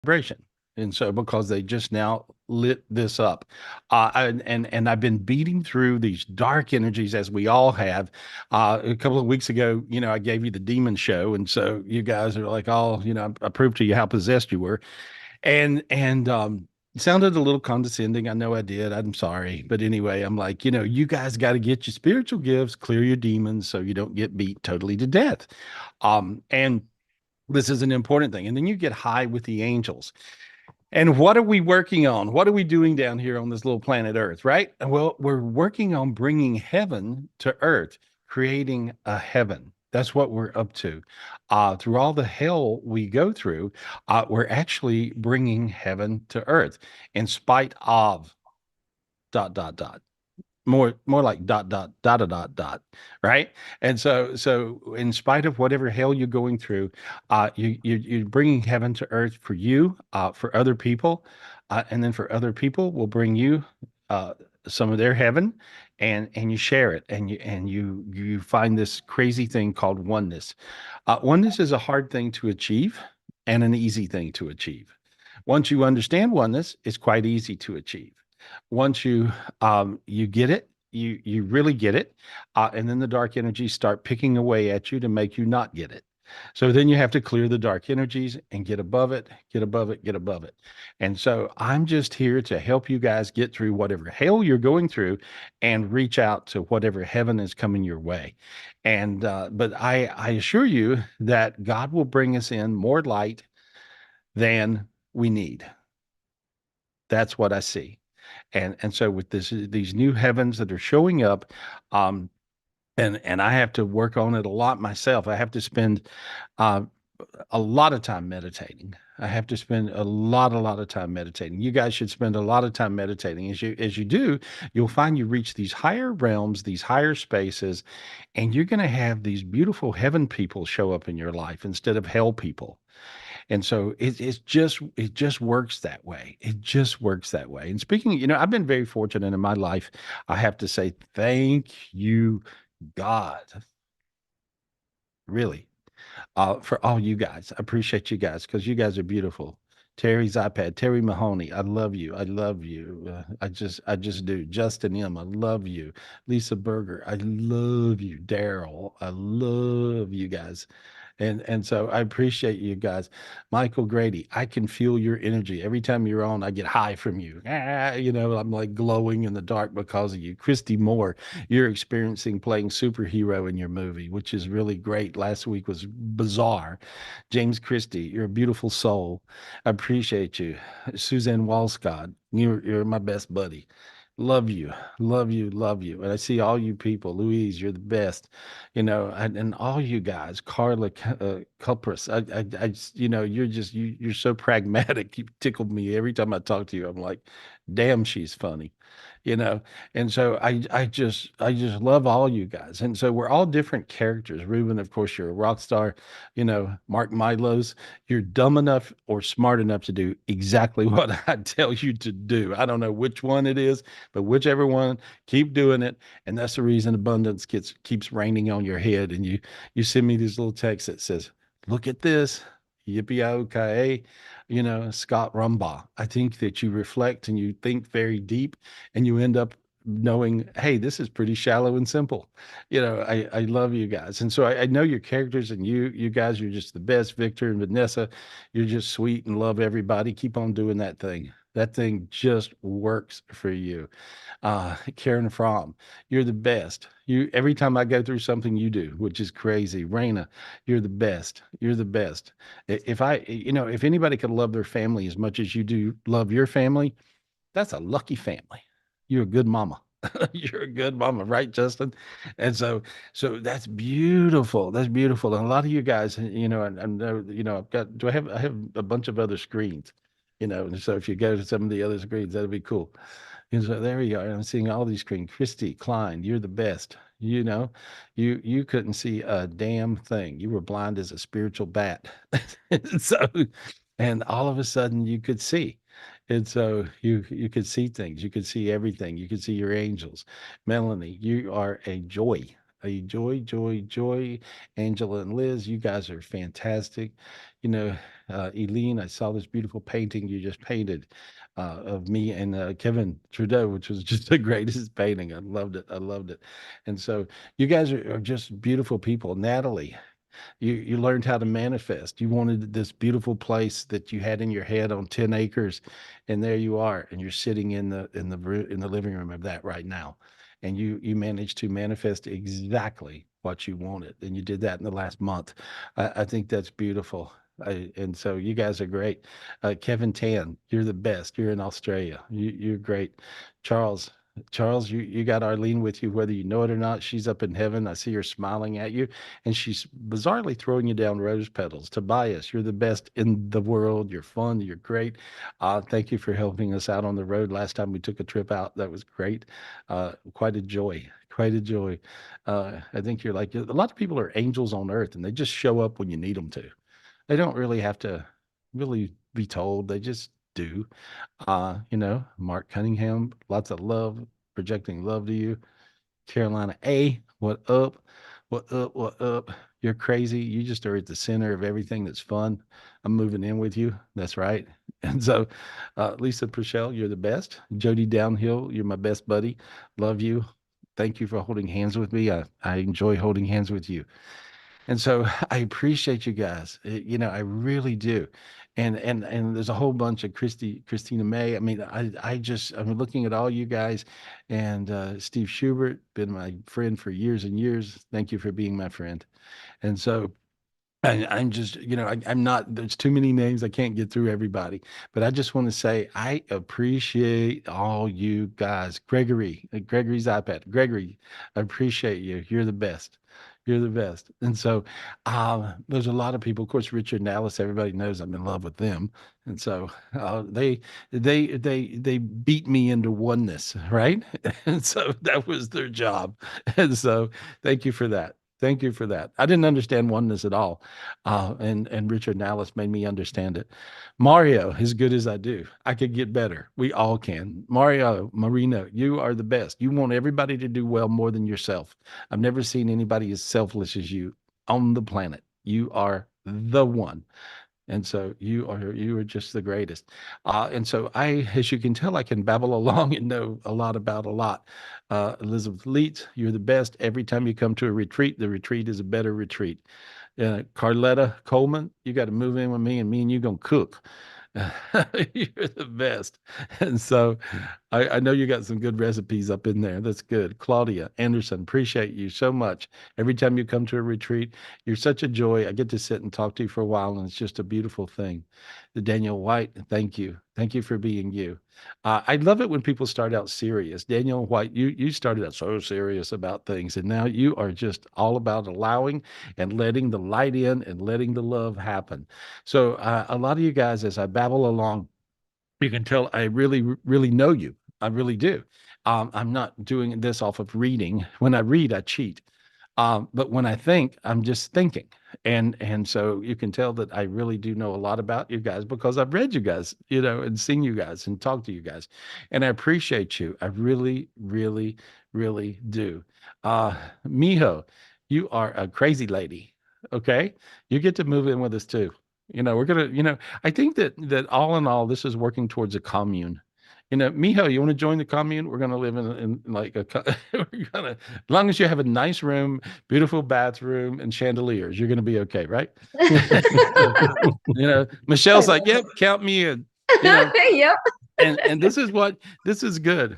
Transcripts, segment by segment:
vibration. And so, because they just now lit this up, and I've been beating through these dark energies as we all have. A couple of weeks ago, I gave you the demon show, and so you guys are like, "Oh, I proved to you how possessed you were," and it sounded a little condescending. I know I did. I'm sorry, but anyway, I'm like, you guys got to get your spiritual gifts, clear your demons, so you don't get beat totally to death. And this is an important thing. And then you get high with the angels. And what are we working on? What are we doing down here on this little planet Earth, right? Well, we're working on bringing heaven to Earth, creating a heaven. That's what we're up to. Through all the hell we go through, we're actually bringing heaven to Earth in spite of dot, dot, dot. More like dot dot dot dot dot dot, right? And so in spite of whatever hell you're going through, you're bringing heaven to earth for you, for other people, and then for other people will bring you uh, some of their heaven, and you share it, and you find this crazy thing called oneness. Oneness is a hard thing to achieve and an easy thing to achieve. Once you understand oneness, it's quite easy to achieve. Once you get it, you really get it, and then the dark energies start picking away at you to make you not get it. So then you have to clear the dark energies and get above it, get above it, get above it. And so I'm just here to help you guys get through whatever hell you're going through and reach out to whatever heaven is coming your way. And but I assure you that God will bring us in more light than we need. That's what I see. And so with these new heavens that are showing up, um, and I have to work on it a lot myself. I have to spend uh, a lot of time meditating. I have to spend a lot of time meditating. You guys should spend a lot of time meditating. As you do, you'll find you reach these higher realms, these higher spaces, and you're going to have these beautiful heaven people show up in your life instead of hell people. And so it just works that way. It just works that way. And speaking, I've been very fortunate in my life. I have to say thank you, God, really, for all you guys. I appreciate you guys because you guys are beautiful. Terry's iPad, Terry Mahoney, I love you. I love you. I just do. Justin M, I love you. Lisa Berger, I love you. Daryl, I love you guys. And so I appreciate you guys. Michael Grady, I can feel your energy. Every time you're on, I get high from you. I'm like glowing in the dark because of you. Christy Moore, you're experiencing playing superhero in your movie, which is really great. Last week was bizarre. James Christie, you're a beautiful soul. I appreciate you. Suzanne Walscott, you're my best buddy. Love you, love you, love you. And I see all you people. Louise, you're the best. And all you guys, Carla Culpris. You're so pragmatic. You tickled me every time I talk to you. I'm like, damn, she's funny. You know, and so I just love all you guys. And so we're all different characters. Ruben, of course, you're a rock star. Mark Milos, you're dumb enough or smart enough to do exactly what I tell you to do. I don't know which one it is, but whichever one, keep doing it. And that's the reason abundance keeps raining on your head. And you send me these little texts that says, look at this. Yippee okay, Scott Rumbaugh. I think that you reflect and you think very deep, and you end up knowing, hey, this is pretty shallow and simple. I love you guys, and so I know your characters, and you guys are just the best. Victor and Vanessa, you're just sweet and love everybody. Keep on doing that thing. That thing just works for you. Karen Fromm, you're the best. You every time I go through something you do, which is crazy. Raina, you're the best. You're the best. If anybody could love their family as much as you do love your family, that's a lucky family. You're a good mama. You're a good mama, right, Justin? And so that's beautiful. That's beautiful. And a lot of you guys, and know, I've got, I have a bunch of other screens, and so if you go to some of the other screens, that'd be cool. And so there you are. I'm seeing all these screens. Christy Klein, you're the best. You couldn't see a damn thing. You were blind as a spiritual bat. So, and all of a sudden you could see. And so you could see things. You could see everything. You could see your angels. Melanie, you are a joy. a joy, joy, joy. Angela and Liz, you guys are fantastic. You know, Eileen, I saw this beautiful painting you just painted of me and Kevin Trudeau, which was just the greatest painting. I loved it. I loved it. And so you guys are just beautiful people. Natalie, you learned how to manifest. You wanted this beautiful place that you had in your head on 10 acres, and there you are, and you're sitting in the living room of that right now. And you managed to manifest exactly what you wanted. And you did that in the last month. I think that's beautiful. And so you guys are great. Kevin Tan, you're the best. You're in Australia. You're great. Charles, Charles, you got Arlene with you, whether you know it or not. She's up in heaven. I see her smiling at you, and she's bizarrely throwing you down rose petals. Tobias, you're the best in the world. You're fun. You're great. Thank you for helping us out on the road last time we took a trip out. That was great. Quite a joy. Quite a joy. I think you're like a lot of people are angels on earth, and they just show up when you need them to. They don't really have to really be told. They just do. Mark Cunningham, lots of love, projecting love to you. Carolina A, what up? What up? What up? You're crazy. You just are at the center of everything that's fun. I'm moving in with you. That's right. And so, Lisa Purcell, you're the best. Jody Downhill, you're my best buddy. Love you. Thank you for holding hands with me. I enjoy holding hands with you. And so I appreciate you guys. I really do. And there's a whole bunch of Christina May. I mean, I'm looking at all you guys, and Steve Schubert, been my friend for years and years. Thank you for being my friend. And so I'm just, I'm not, there's too many names. I can't get through everybody, but I just want to say I appreciate all you guys. Gregory's iPad. Gregory, I appreciate you. You're the best. You're the best. And so there's a lot of people, of course, Richard and Alice, everybody knows I'm in love with them. And so they beat me into oneness, right? And so that was their job. And so thank you for that. Thank you for that. I didn't understand oneness at all, and Richard and Alice made me understand it. Mario, as good as I do, I could get better. We all can. Mario Marino, you are the best. You want everybody to do well more than yourself. I've never seen anybody as selfless as you on the planet. You are the one. And so you are just the greatest. And so as you can tell, I can babble along and know a lot about a lot. Elizabeth Leitz, you're the best. Every time you come to a retreat, the retreat is a better retreat. Carletta Coleman, you got to move in with me, and me and you gonna cook. You're the best. And so I know you got some good recipes up in there. That's good. Claudia Anderson, appreciate you so much. Every time you come to a retreat, you're such a joy. I get to sit and talk to you for a while, and it's just a beautiful thing. Daniel White, thank you. Thank you for being you. I love it when people start out serious. Daniel White, you started out so serious about things, and now you are just all about allowing and letting the light in and letting the love happen. So a lot of you guys, as I babble along, you can tell I really, really know you. I really do. I'm not doing this off of reading. When I read, I cheat. But when I think, I'm just thinking. And so you can tell that I really do know a lot about you guys because I've read you guys, and seen you guys and talked to you guys. And I appreciate you. I really, really, really do. Uh, Miho, you are a crazy lady. Okay. You get to move in with us too. We're gonna, I think that all in all, this is working towards a commune. Mijo, you want to join the commune? We're gonna live in like we're gonna, as long as you have a nice room, beautiful bathroom, and chandeliers, you're gonna be okay, right? So, Michelle's like, yep, count me in. You know, Yep. and this is good.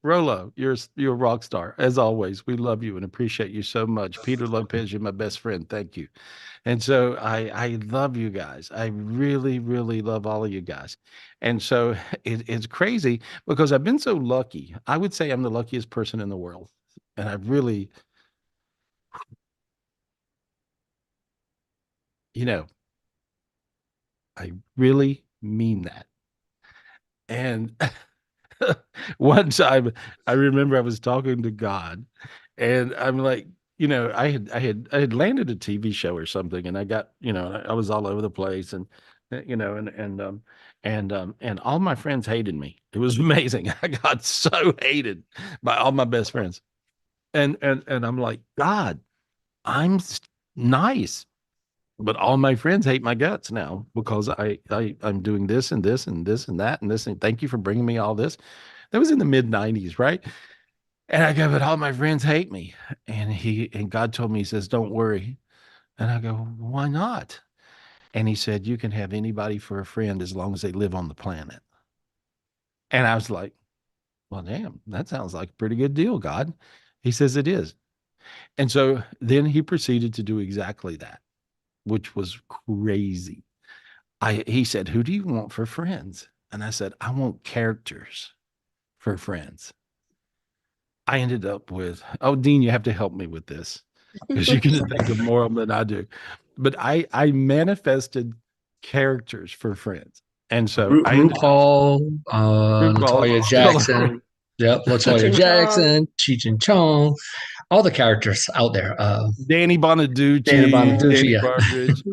Rolo, you're a rock star as always. We love you and appreciate you so much. Peter Lopez, you're my best friend. Thank you. And so I love you guys. I really, really love all of you guys. And so it's crazy because I've been so lucky. I would say I'm the luckiest person in the world. And you know, I really mean that. And one time I remember I was talking to God, and I'm like, I had landed a TV show or something, and I got, I was all over the place, and and all my friends hated me. It was amazing. I got so hated by all my best friends. And I'm like, God, I'm nice, but all my friends hate my guts now because I'm doing this and this and this and that and this. And thank you for bringing me all this. That was in the mid '90s, right? And I go, but all my friends hate me. And God told me, He says, don't worry. And I go, why not? And He said, you can have anybody for a friend as long as they live on the planet. And I was like, well, damn, that sounds like a pretty good deal, God. He says it is. And so then He proceeded to do exactly that, which was crazy. He said, who do you want for friends? And I said, I want characters for friends. I ended up with, oh, Dean, you have to help me with this because you can think of more of them than I do. But I manifested characters for friends. And so I ended up RuPaul, RuPaul, Latoya Stella, Jackson. Yep, Cheech Latoya and Chong. Jackson, Cheech and Chong, all the characters out there. Danny Dana Bonaducci, Yeah. Bonaducci, Danny yeah. Partridge.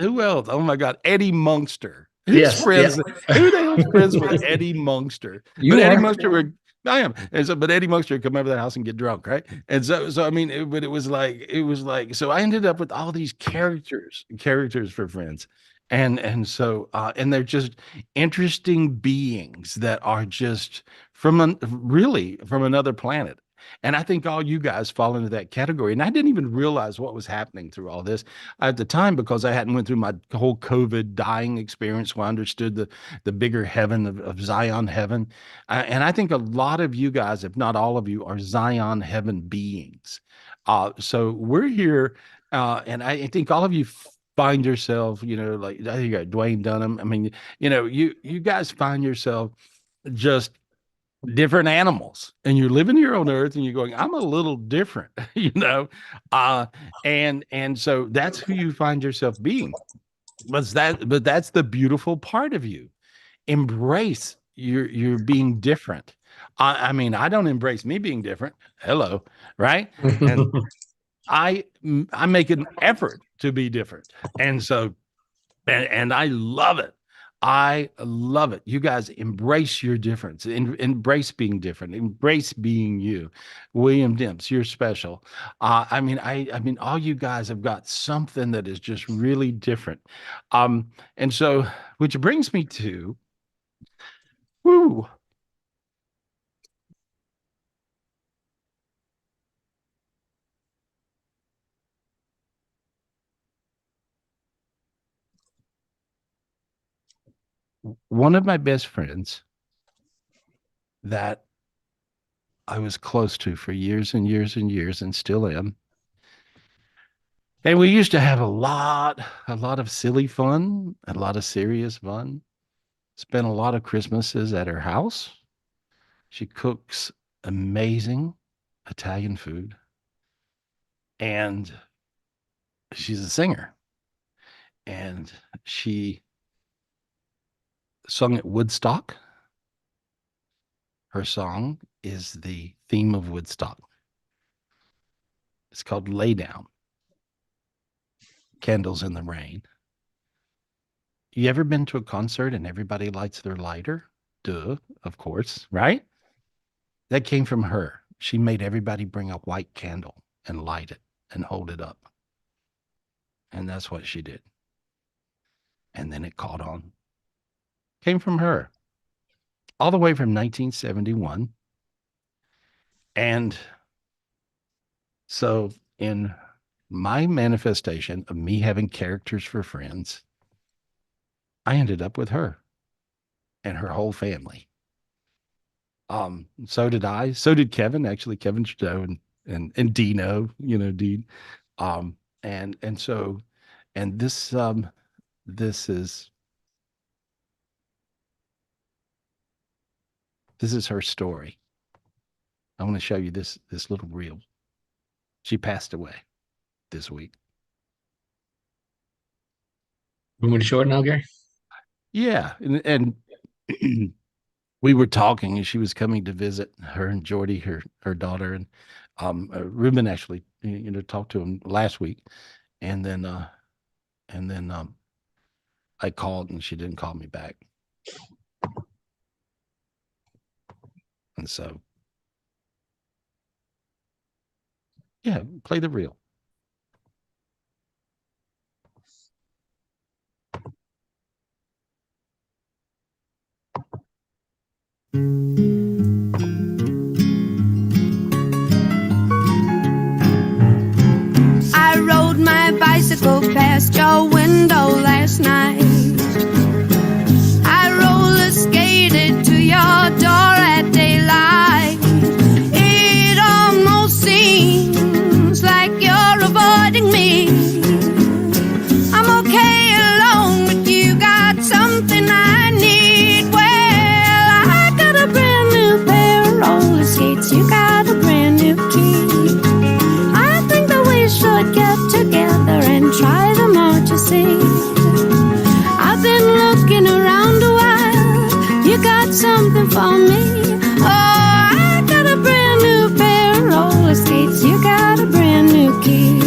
Who else? Oh my God, Eddie Munster. Who's Yes, yeah. friends? Who the hell's friends with Eddie Munster? But You Eddie are. Munster would. I am, and so, but Eddie Munster would come over the house and get drunk, right? And so I mean, but it was like, so I ended up with all these characters for friends, and they're just interesting beings that are just really from another planet. And I think all you guys fall into that category. And I didn't even realize what was happening through all this at the time because I hadn't went through my whole COVID dying experience where I understood the bigger heaven of Zion heaven. And I think a lot of you guys, if not all of you, are Zion heaven beings. So we're here, and I think all of you find yourself, like I think you got Dwayne Dunham. I mean, you guys find yourself just different animals, and you're living here on earth and you're going, I'm a little different, uh and so that's who you find yourself being. But that's the beautiful part of you. Embrace you're being different. I mean, I don't embrace me being different. Hello, right? And I make an effort to be different. And so and I love it. I love it. You guys embrace your difference. Embrace being different. Embrace being you. William Dimps, you're special. I mean, all you guys have got something that is just really different. And so, which brings me to, whoo, one of my best friends that I was close to for years and years and years, and still am. And we used to have a lot of silly fun, a lot of serious fun. Spent a lot of Christmases at her house. She cooks amazing Italian food, and she's a singer. And she sung at Woodstock. Her song is the theme of Woodstock. It's called Lay Down, Candles in the Rain. You ever been to a concert and everybody lights their lighter? Duh, of course, right? That came from her. She made everybody bring a white candle and light it and hold it up. And that's what she did. And then it caught on. Came from her all the way from 1971. And so, in my manifestation of me having characters for friends, I ended up with her and her whole family. So did I. So did Kevin, actually, Kevin Trudeau and Dino, Dean. Um, and so and this is this is her story. I want to show you this little reel. She passed away this week. You want me to show it now, Gary? Yeah, and we were talking, and she was coming to visit her and Jordy, her daughter, and Ruben actually, talked to him last week, and then I called and she didn't call me back, and so Yeah, play the reel. I rode my bicycle past your window last night. I roller skated to your door at daylight. It almost seems like you're avoiding me. I'm okay alone, but you got something I need. Well, I got a brand new pair of roller skates. You got a brand new key. I think that we should get together and try them out, you see. I've been looking around a while. You got something for me. Oh, I got a brand new pair of roller skates. You got a brand new key.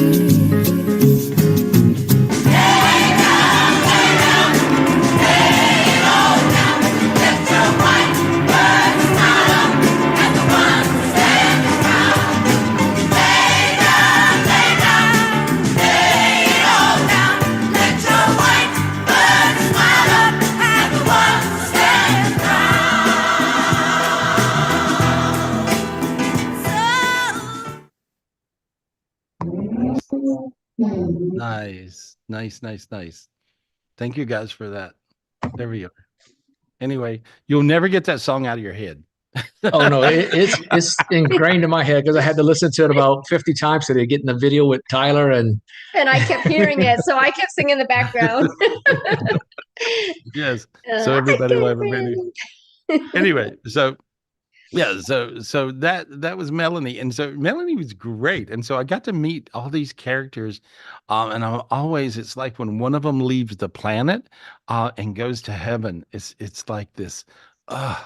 Nice, nice, nice, nice. Thank you guys for that. There we go. Anyway, you'll never get that song out of your head. Oh no, it's ingrained in my head because I had to listen to it about 50 times today, getting the video with Tyler and And I kept hearing it, so I kept singing in the background. Yes. So I everybody will got have a video. Anyway, so yeah, so that was Melanie, and so Melanie was great, and so I got to meet all these characters, and I'm always it's like when one of them leaves the planet, and goes to heaven, it's like this, uh,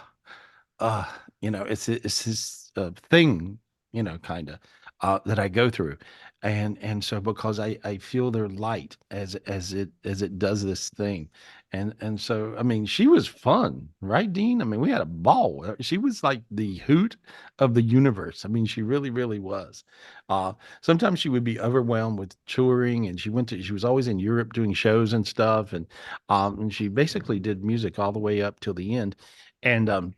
uh, it's this thing, kind of, that I go through, and so because I feel their light as it does this thing, and so I mean she was fun, right, Dean? I mean we had a ball. She was like the hoot of the universe. I mean she really was. Sometimes she would be overwhelmed with touring, and she was always in Europe doing shows and stuff, and she basically did music all the way up till the end, and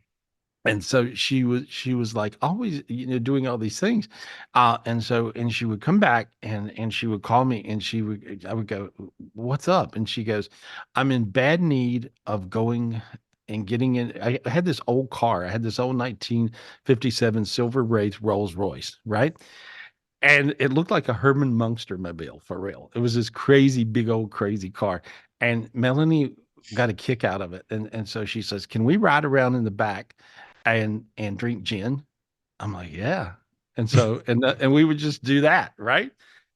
and so she was like always doing all these things, and she would come back and she would call me and I would go, what's up? And she goes, I'm in bad need of going and getting in. I had this old car. I had this old 1957 Silver Wraith Rolls Royce, right? And it looked like a Herman Munster mobile for real. It was this crazy, big old crazy car. And Melanie got a kick out of it. And so she says, can we ride around in the back and drink gin? I'm like, yeah. And so and we would just do that, right?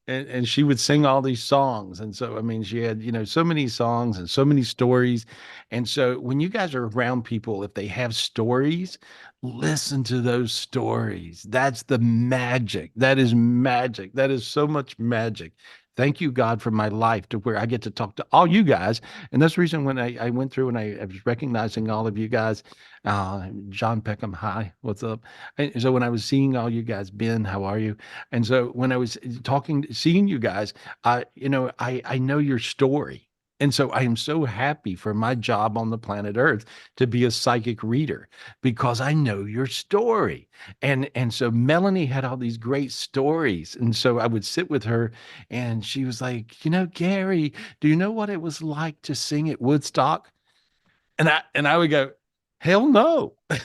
And she would sing all these songs. And so I mean, she had, so many songs and so many stories. And so when you guys are around people, if they have stories, listen to those stories. That's the magic. That is magic. That is so much magic. Thank you, God, for my life to where I get to talk to all you guys. And that's the reason when I went through and I was recognizing all of you guys, John Peckham, hi, what's up? And so when I was seeing all you guys, Ben, how are you? And so when I was seeing you guys, I know your story. And so I am so happy for my job on the planet Earth to be a psychic reader because I know your story. And so Melanie had all these great stories. And so I would sit with her and she was like, Gary, do you know what it was like to sing at Woodstock? And I would go, hell no. I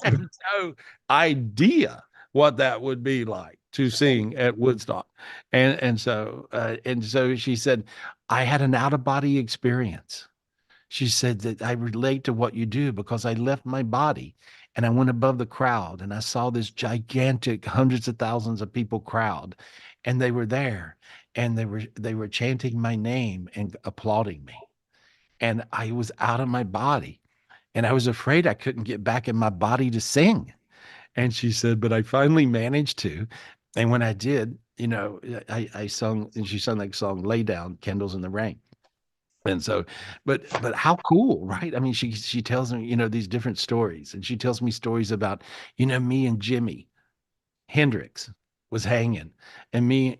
had no idea what that would be like to sing at Woodstock. And so she said, I had an out of body experience. She said that I relate to what you do because I left my body and I went above the crowd and I saw this gigantic hundreds of thousands of people crowd, and they were there and they were chanting my name and applauding me. And I was out of my body and I was afraid I couldn't get back in my body to sing. And she said, but I finally managed to. And when I did, I sung, and she sung that song, Lay Down, Candles in the Rain. And so, but how cool, right? I mean, she tells me, these different stories, and she tells me stories about, me and Jimi Hendrix. was hanging, and me,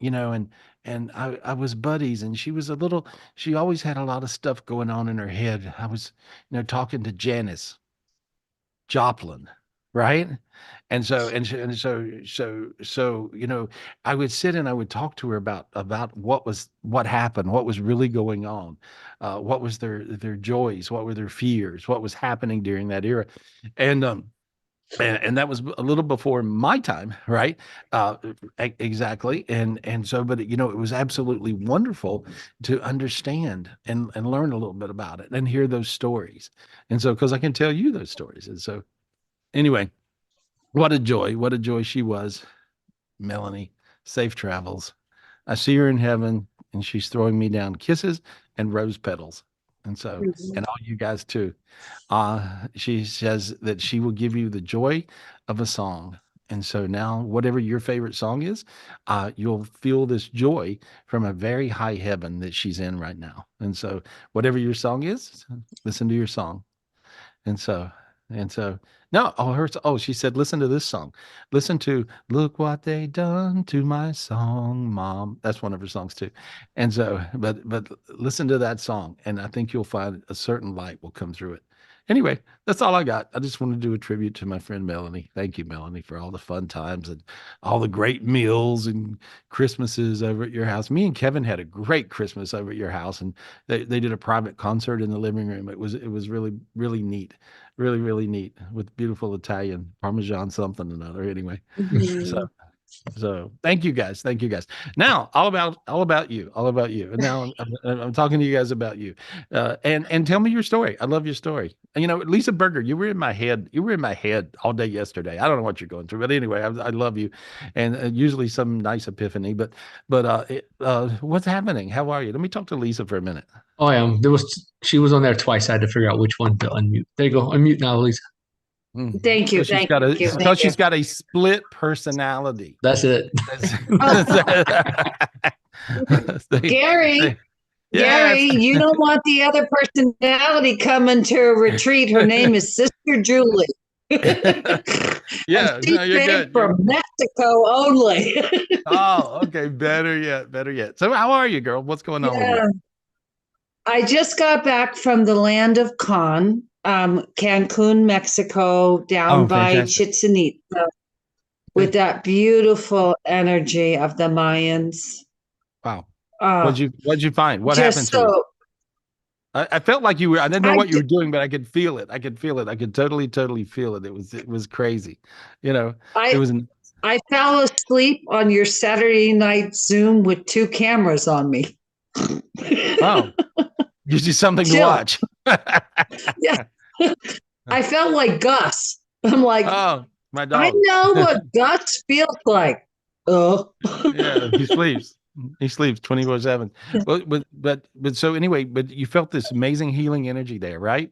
and I was buddies, and she always had a lot of stuff going on in her head. I was, talking to Janice Joplin, right? And so, I would sit and I would talk to her about what happened, what was really going on, what was their joys, what were their fears, what was happening during that era, and and that was a little before my time, right? Uh, exactly, and so, but it was absolutely wonderful to understand and learn a little bit about it and hear those stories, and so because I can tell you those stories, and so anyway, what a joy she was, Melanie. Safe travels. I see her in heaven, and she's throwing me down kisses and rose petals, and so, Mhm. and all you guys too. She says that she will give you the joy of a song. And so now, whatever your favorite song is, you'll feel this joy from a very high heaven that she's in right now. And so, whatever your song is, listen to your song. And so, and so, no, she said, listen to this song. Listen to Look What They Done to My Song, Mom. That's one of her songs too. And so, but listen to that song, and I think you'll find a certain light will come through it. Anyway, that's all I got. I just wanted to do a tribute to my friend Melanie. Thank you, Melanie, for all the fun times and all the great meals and Christmases over at your house. Me and Kevin had a great Christmas over at your house, and they did a private concert in the living room. It was really really neat, really really neat, with beautiful Italian Parmesan something or another. Anyway, so Mhm. so thank you guys. Thank you guys. Now all about you, all about you. And now I'm talking to you guys about you. And tell me your story. I love your story. And Lisa Berger, you were in my head. You were in my head all day yesterday. I don't know what you're going through, but anyway, I love you. And usually some nice epiphany. But what's happening? How are you? Let me talk to Lisa for a minute. Oh, I am. She was on there twice. I had to figure out which one to unmute. There you go. Unmute now, Lisa. Thank you. Because she's Thank got a you. because Thank you. she's got a split personality. That's it. They- Gary, they- Gary, yes. you don't want the other personality coming to a retreat. Her name is Sister Julie. And Yeah, she no, you're came good. from Mexico only. Oh, okay. Better yet. Better yet. So, how are you, girl? What's going on with you? Yeah. I just got back from the land of Con, Cancun, Mexico, down Oh, by fantastic. Chichen Itza, with Good. that beautiful energy of the Mayans. Wow. Uh, What'd you find? What happened just to you? so I felt like you were. I didn't know I, what you were doing, but I could feel it. I could feel it. I could totally, totally feel it. It was crazy. You know, it I was. I fell asleep on your Saturday night Zoom with two cameras on me. Oh, gives you something to Chill. watch. Yeah. I felt like Gus. I'm like, Oh, my I dog. know what Gus feels like. Oh. Yeah, he sleeps. He sleeps 24/7. Well, but so anyway, but you felt this amazing healing energy there, right?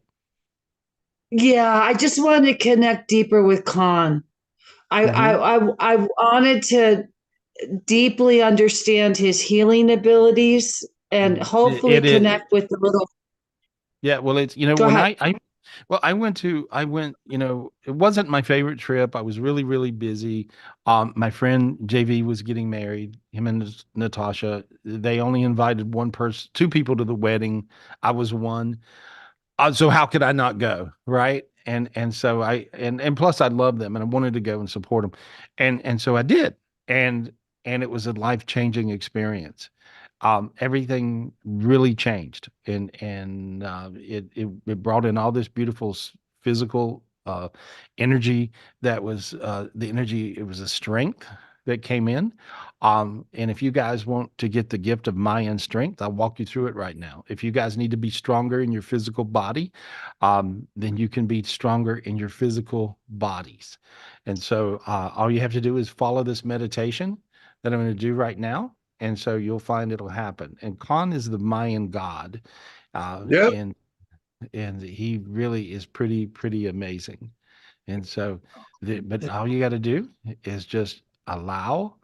Yeah, I just wanted to connect deeper with Khan. Mm-hmm. I wanted to deeply understand his healing abilities and hopefully It connect with the little. Yeah, well, it's Go when ahead. I went, it wasn't my favorite trip. I was really really busy. My friend JV was getting married. Him and Natasha. They only invited one person, two people to the wedding. I was one. So how could I not go, right? And so and plus I love them and I wanted to go and support them, and so I did, and it was a life-changing experience. Everything really changed, and it brought in all this beautiful physical energy that was the energy. It was a strength that came in. And if you guys want to get the gift of Mayan strength, I'll walk you through it right now. If you guys need to be stronger in your physical body, then you can be stronger in your physical bodies. And so all you have to do is follow this meditation that I'm going to do right now. And so you'll find it'll happen. And Khan is the Mayan god. Uh, Yep. and and he really is pretty amazing. And so but all you got to do is just allow.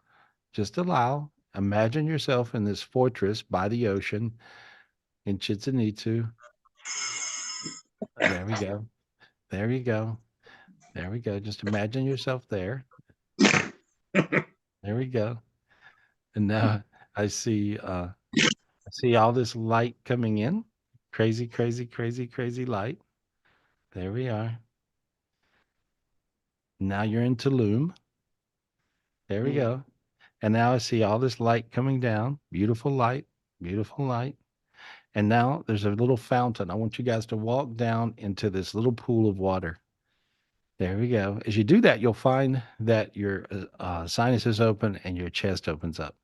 Imagine yourself in this fortress by the ocean in Chichen Itza. There we go. There you go. There we go. Just imagine yourself there. There we go. And now I see all this light coming in. Crazy, crazy, crazy, crazy light. There we are. Now you're in Tulum. There we go. And now I see all this light coming down. Beautiful light, beautiful light. And now there's a little fountain. I want you guys to walk down into this little pool of water. There we go. As you do that, you'll find that your sinuses open and your chest opens up.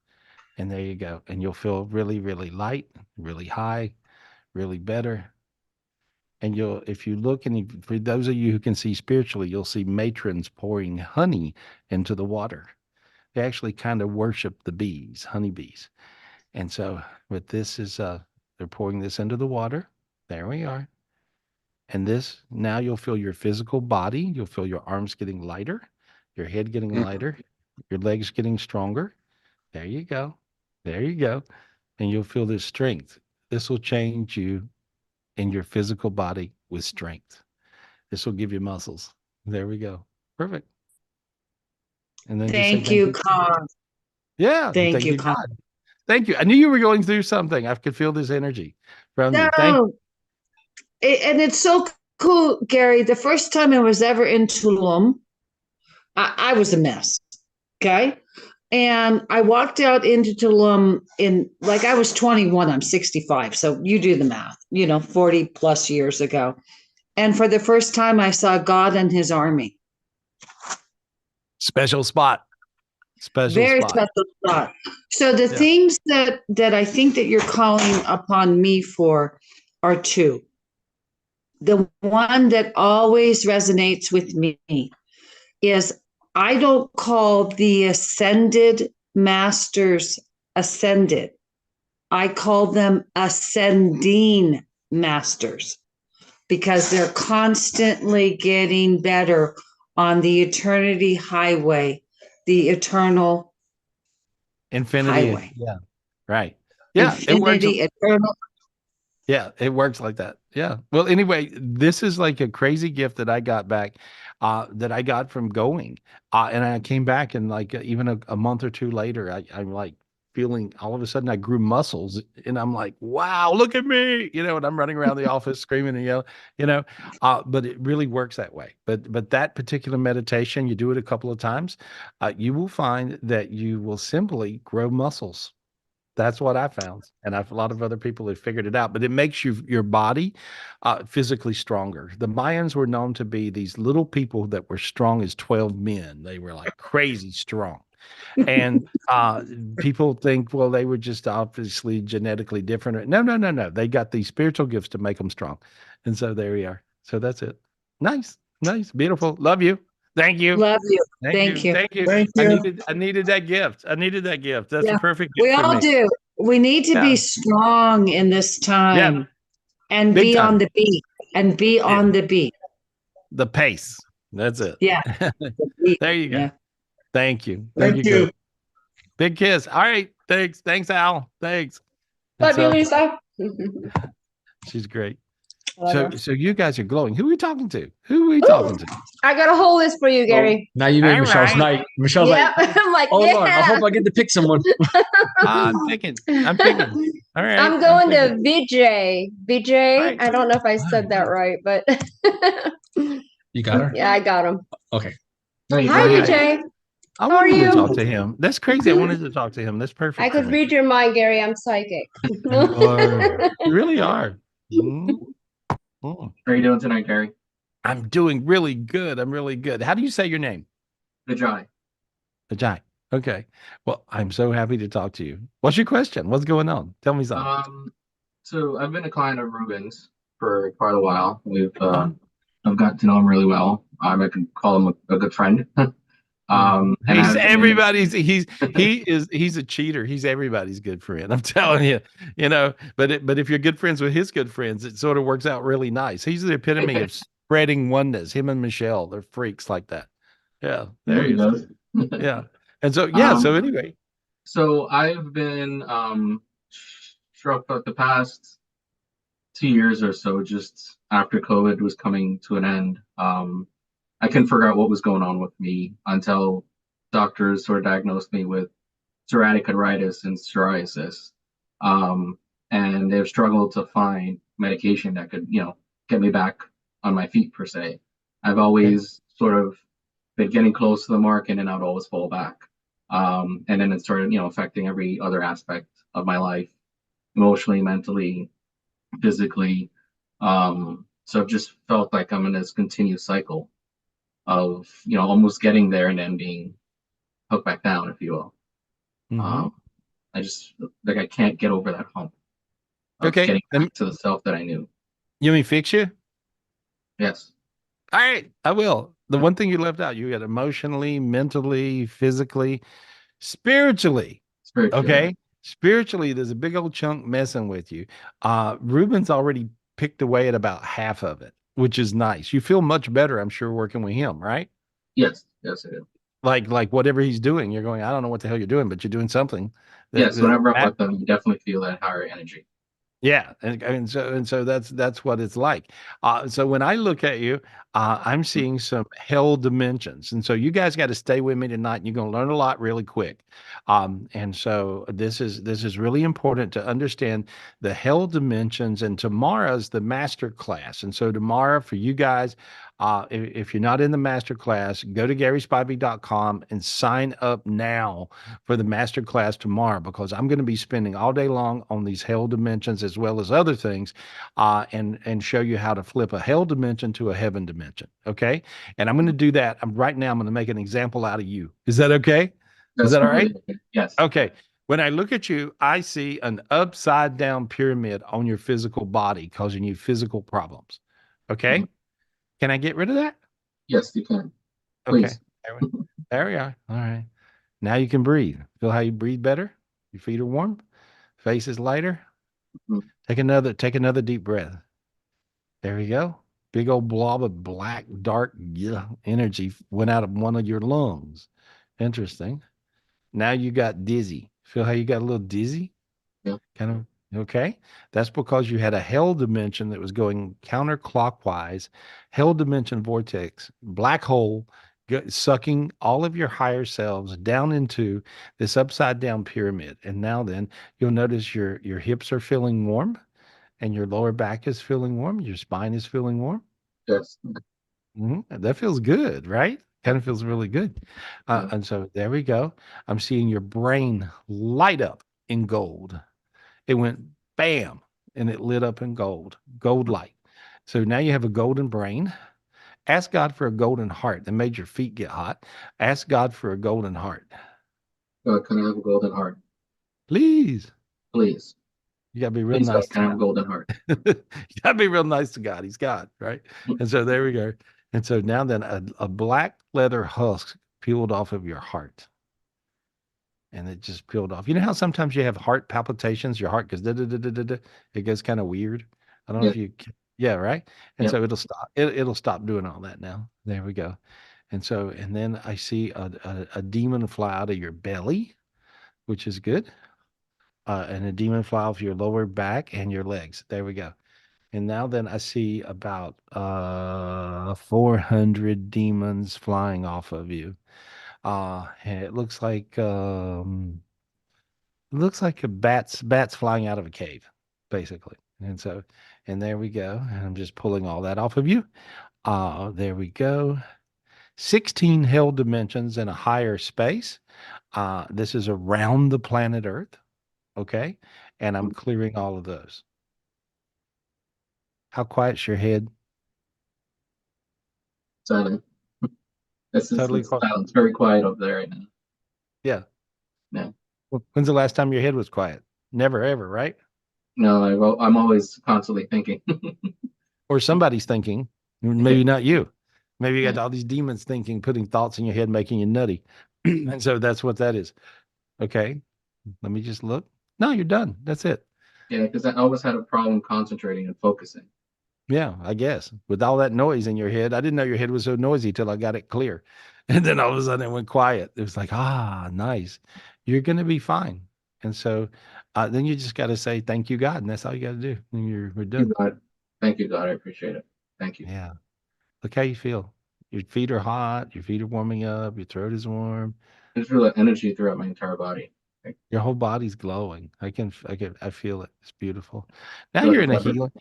And there you go. And you'll feel really, really light, really high, really better. And you'll, if you look, and for those of you who can see spiritually, you'll see matrons pouring honey into the water. They actually kind of worship the bees, honeybees. And so, what this is, they're pouring this into the water. There we are. And this, now you'll feel your physical body. You'll feel your arms getting lighter, your head getting lighter, your legs getting stronger. There you go. There you go. And you'll feel this strength. This will change you in your physical body with strength. This will give you muscles. There we go. Perfect. And then just say Thank you, you. Con. Yeah. Thank you, Con. God. Thank you. I knew you were going through something. I could feel this energy from you. Thank you. And it's so cool, Gary. The first time I was ever in Tulum, I was a mess. Okay. And I walked out into Tulum in, like, I was 21, I'm 65. So you do the math, 40 plus years ago. And for the first time, I saw God and his army. Special spot. Very special spot. So the things that I think that you're calling upon me for are two. The one that always resonates with me is, I don't call the ascended masters ascended. I call them ascending masters, because they're constantly getting better on the eternity highway, the eternal infinity highway. Yeah. Right. Yeah. Infinity, eternal. Yeah, it works like that. Yeah. Well, anyway, this is like a crazy gift that I got back, that I got from going. And I came back, and like even a month or two later, I'm like feeling, all of a sudden I grew muscles, and I'm like, wow, look at me, and I'm running around the office screaming and yelling. But it really works that way. But that particular meditation, you do it a couple of times, you will find that you will simply grow muscles. That's what I found, and a lot of other people have figured it out. But it makes your body physically stronger. The Mayans were known to be these little people that were strong as 12 men. They were like crazy strong, and people think, well, they were just obviously genetically different. No, no, no, no. They got these spiritual gifts to make them strong, and so there we are. So that's it. Nice, nice, beautiful. Love you. Thank you. Love you. Thank you. Thank you. Thank I you. needed that gift. I needed that gift. That's a perfect We gift for all me. do. We need to be strong in this time, and Big be time. on the beat, and be on the beat. The pace. That's it. Yeah. There you go. Yeah. Thank you. Thank you. Good. Big kiss. All right. Thanks. Thanks, Al. Thanks. Love you, Lisa. She's great. Love her. So you guys are glowing. Who are we talking to? Who are we talking to? I got a whole list for you, Gary. Now you made All Michelle's right. night. Michelle's Yeah, like, I'm like, oh yeah. Lord, I hope I get to pick someone. I'm picking. All right. I'm going picking. to Vijay. Vijay. Right. I don't know if I said that right, but You got her? yeah, I got him. Okay. Hi, Right. Vijay. I How are wanted to you? talk to him. That's crazy. I wanted to talk to him. That's perfect. I could for me. read your mind, Gary. I'm psychic. You are. You really are. Mm. Mm. How are you doing tonight, Gary? I'm doing really good. I'm really good. How do you say your name? Vijay. Ajay. Okay. Well, I'm so happy to talk to you. What's your question? What's going on? Tell me something. So I've been a client of Ruben's for quite a while. Uh-huh. I've gotten to know him really well. I can call him a good friend. And He's I've been- everybody's. He's a cheater. He's everybody's good friend. I'm telling you. But if you're good friends with his good friends, it sort of works out really nice. He's the epitome of spreading oneness. Him and Michelle, they're freaks like that. Yeah, there he is. Yeah, and so So anyway, So I've been struck about the past 2 years or so, just after COVID was coming to an end. I couldn't figure out what was going on with me until doctors sort of diagnosed me with psoriatic arthritis and psoriasis. Um, and they've struggled to find medication that could, get me back on my feet per se. I've Okay. always sort of been getting close to the mark and then I'd always fall back. And then it started, affecting every other aspect of my life, emotionally, mentally, physically. So I've just felt like I'm in this continuous cycle of, almost getting there and then being hooked back down, if you will. Mm-hmm. Um, I just like I can't get over that hump of Okay. getting back to the self that I knew. You want me to fix you? Yes, All right, I will. The one thing you left out, you got emotionally, mentally, physically, spiritually. spiritually. Okay. Spiritually, there's a big old chunk messing with you. Ruben's already picked away at about half of it, which is nice. You feel much better, I'm sure, working with him, right? Yes, yes, I do. Like whatever he's doing, you're going, I don't know what the hell you're doing, but you're doing something Yes, whenever I'm that with them, you definitely feel that higher energy. yeah, and so that's what it's like. So when I look at you, I'm seeing some hell dimensions, and so you guys got to stay with me tonight. And you're going to learn a lot really quick. And so this is really important to understand the hell dimensions. And tomorrow's the master class, and so tomorrow for you guys, if you're not in the master class, go to GarySpivey.com and sign up now for the master class tomorrow because I'm going to be spending all day long on these hell dimensions as well as other things, and show you how to flip a hell dimension to a heaven dimension. Okay, and I'm going to do that. Right now. I'm going to make an example out of you. Is that okay? Is That's that all right? completely okay. Yes. Okay. When I look at you, I see an upside down pyramid on your physical body causing you physical problems. Okay. Mhm. Can I get rid of that? Yes, you can. Okay. Please. There we are. All right. Now you can breathe. Feel how you breathe better? Your feet are warm. Face is lighter. Mhm. Take another deep breath. There we go. Big old blob of black, dark energy went out of one of your lungs. Interesting. Now you got dizzy. Feel how you got a little dizzy? Yeah. Kind of okay. That's because you had a hell dimension that was going counterclockwise, hell dimension vortex, black hole, sucking all of your higher selves down into this upside down pyramid. And now then you'll notice your hips are feeling warm and your lower back is feeling warm, your spine is feeling warm. Yes. That feels good, right? Yeah. Kind of feels really good. Yeah. And so there we go. I'm seeing your brain light up in gold. It went bam and it lit up in gold light. So now you have a golden brain. Ask God for a golden heart that made your feet get hot. Ask God for a golden heart. Can I have a golden heart? Please. Please. You got to be real Please, God, nice to can I have a God. golden heart? You got to be real nice to God. He's God, right? And so there we go. And so now then a black leather husk peeled off of your heart. And it just peeled off. You know how sometimes you have heart palpitations, your heart goes da da da da da da. It goes kind of weird. I don't know Yeah. if yeah, right. And Yeah. so it'll stop. It'll stop doing all that now. There we go. And then I see a demon fly out of your belly, which is good. And a demon fly off your lower back and your legs. There we go. And now then I see about 400 demons flying off of you. And it looks like a bats flying out of a cave, basically. And there we go. And I'm just pulling all that off of you. There we go. 16 hell dimensions in a higher space. This is around the planet Earth. Okay. And I'm clearing all of those. How quiet's your head? Silent. This is Totally it's quiet. silent. It's very quiet up there right now. Yeah. Yeah. When's the last time your head was quiet? Never, ever, right? No, I'm always constantly thinking. Or somebody's thinking, Yeah. maybe not you. Maybe you Yeah. got all these demons thinking, putting thoughts in your head, making you nutty. And so that's what that is. Okay. Let me just look. No, you're done. That's it. Yeah, because I always had a problem concentrating and focusing. Yeah, I guess. With all that noise in your head, I didn't know your head was so noisy till I got it clear. And then all of a sudden it went quiet. It was like, nice. You're going to be fine. And so then you just got to say, thank you, God. And that's all you got to do. And we're You done. God. Thank you, God. I appreciate it. Thank you. Yeah. Look how you feel. Your feet are hot. Your feet are warming up. Your throat is warm. I just feel that energy throughout my entire body. I Your whole body's glowing. I feel it. It's beautiful. Now feel like you're a in a clever. healing.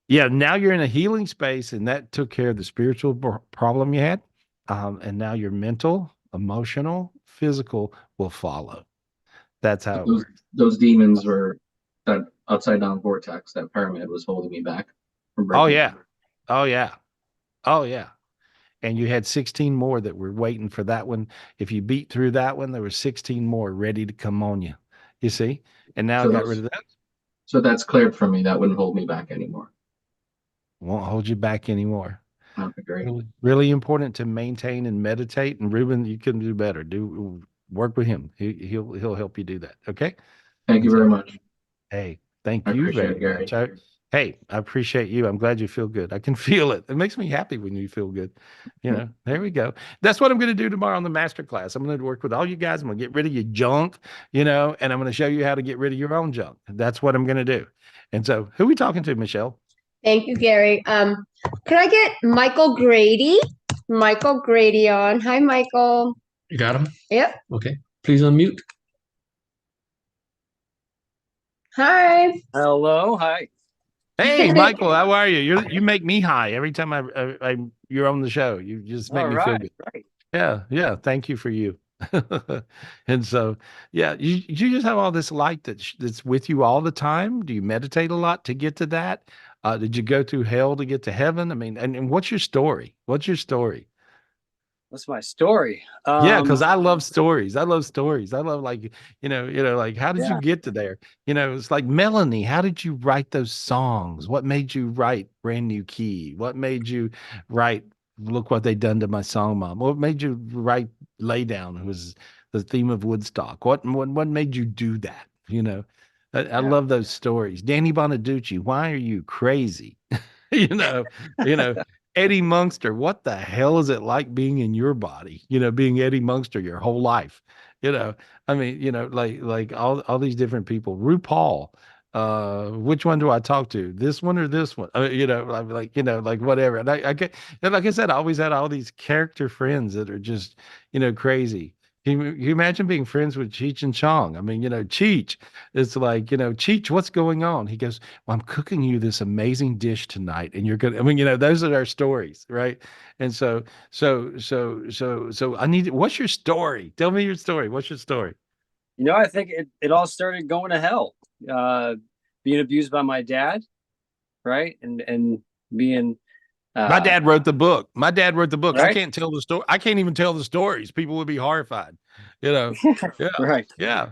Yeah, now you're in a healing space, and that took care of the spiritual problem you had. And now your mental, emotional, physical will follow. That's how it Those works. those demons were that upside down vortex. That pyramid was holding me back from Oh breaking yeah. through. Oh yeah. Oh yeah. And you had 16 more that were waiting for that one. If you beat through that one, there were 16 more ready to come on you. You see? And now I So got rid those of that. so that's cleared for me. That wouldn't hold me back anymore. Won't hold you back anymore. Okay, great. Really, really important to maintain and meditate. And Ruben, you can do better. Do work with him. He'll help you do that. Okay. Thank And you very so, much. hey, thank I you appreciate very it, much. Gary. Hey, I appreciate you. I'm glad you feel good. I can feel it. It makes me happy when you feel good. There we go. That's what I'm going to do tomorrow on the master class. I'm going to work with all you guys. I'm going to get rid of your junk, and I'm going to show you how to get rid of your own junk. That's what I'm going to do. And so, who are we talking to, Michelle? Thank you, Gary. Could I get Michael Grady? Michael Grady on. Hi, Michael. You got him? Yep. Okay. Please unmute. Hi. Hello, hi. Hey, Michael, how are you? You make me high every time you're on the show. You just make All me feel right, good. right. Yeah, yeah. Thank you for you. And so, yeah, you just have all this light that's with you all the time. Do you meditate a lot to get to that? Did you go through hell to get to heaven? I mean, and what's your story? What's your story? What's my story? Yeah, because I love stories. I love stories. I love like, like how did you Yeah, get to there? It's like Melanie, how did you write those songs? What made you write Brand New Key? What made you write Look What They Done to My Song Mom? What made you write Lay Down, who was the theme of Woodstock? What made you do that? I yeah, love those stories. Danny Bonaducci, why are you crazy? you know, you know, Eddie Munster, what the hell is it like being in your body? Being Eddie Munster your whole life. I mean, like all these different people. RuPaul, which one do I talk to? This one or this one? I'm like, like whatever. And I get, and like I said, I always had all these character friends that are just, crazy. Can you imagine being friends with Cheech and Chong? I mean, Cheech, it's like, Cheech, what's going on? He goes, well, I'm cooking you this amazing dish tonight, and you're gonna. I mean, those are our stories, right? And so I need. What's your story? Tell me your story. What's your story? I think it all started going to hell. Uh, Being abused by my dad, right? And being My uh dad wrote the book. My dad wrote the book. I right, can't tell the story. I can't even tell the stories. People would be horrified. You know. Yeah. right. Yeah.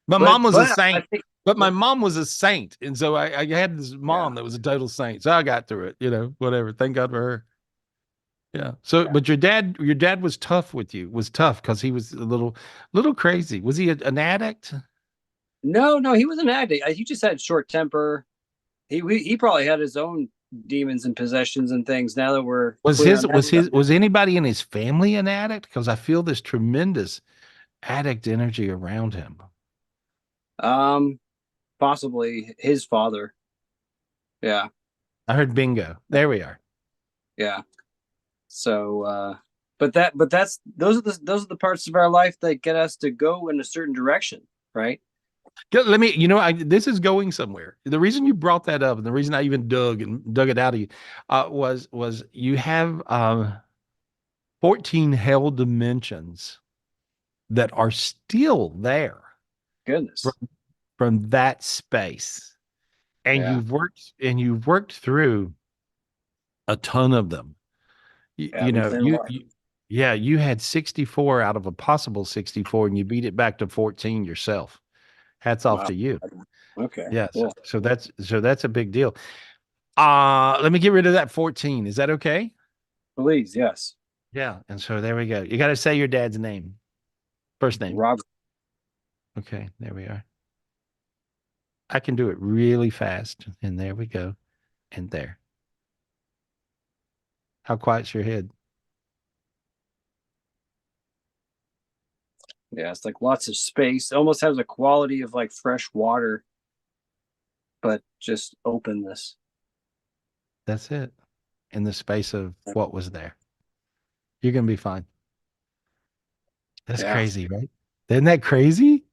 My But mom was a but I saint. think But my mom was a saint, and so I had this yeah, mom that was a total saint. So I got through it. Whatever. Thank God for her. Yeah. So, yeah. but your dad was tough with you. Was tough because he was a little crazy. Was he an addict? No, he was an addict. He just had short temper. He probably had his own demons and possessions and things. Now that we're Was clear his on that was stuff. his was anybody in his family an addict? Because I feel this tremendous addict energy around him. Um, Possibly his father. Yeah, I heard bingo. There we are. yeah. So, but that's those are the parts of our life that get us to go in a certain direction, right? Let me, this is going somewhere. The reason you brought that up, and the reason I even dug it out of you, was you have 14 hell dimensions that are still there Goodness, from, from that space, and yeah, you've worked through a ton of them. You, yeah. you I've been know, clearing a you, lot. you yeah, you had 64 out of a possible 64, and you beat it back to 14 yourself. Hats off Wow. to you. Okay, Yeah, cool. so that's a big deal. Let me get rid of that 14. Is that okay? Please, yes, Yeah. And so there we go. You got to say your dad's name, first name. Robert. Okay, there we are. I can do it really fast. And there we go. And there. How quiet's your head? Yeah, it's like lots of space. It almost has a quality of like fresh water, but just openness. That's it. In the space of what was there. You're going to be fine. That's Yeah. crazy, right? Isn't that crazy?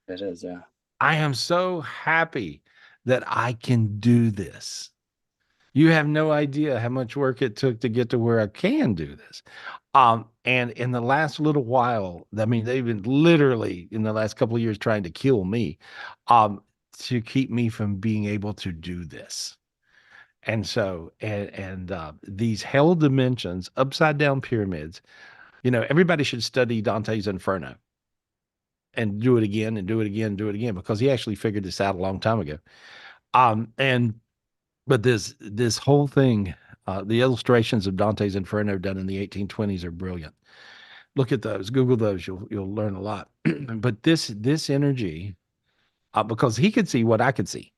It is, yeah. I am so happy that I can do this. You have no idea how much work it took to get to where I can do this. And in the last little while, I mean, they've been literally in the last couple of years trying to kill me, to keep me from being able to do this. And so, these hell dimensions, upside down pyramids, everybody should study Dante's Inferno and do it again and do it again and do it again, because he actually figured this out a long time ago. And but this whole thing, the illustrations of Dante's Inferno done in the 1820s are brilliant. Look at those, Google those, you'll learn a lot. But this energy, because he could see what I could see,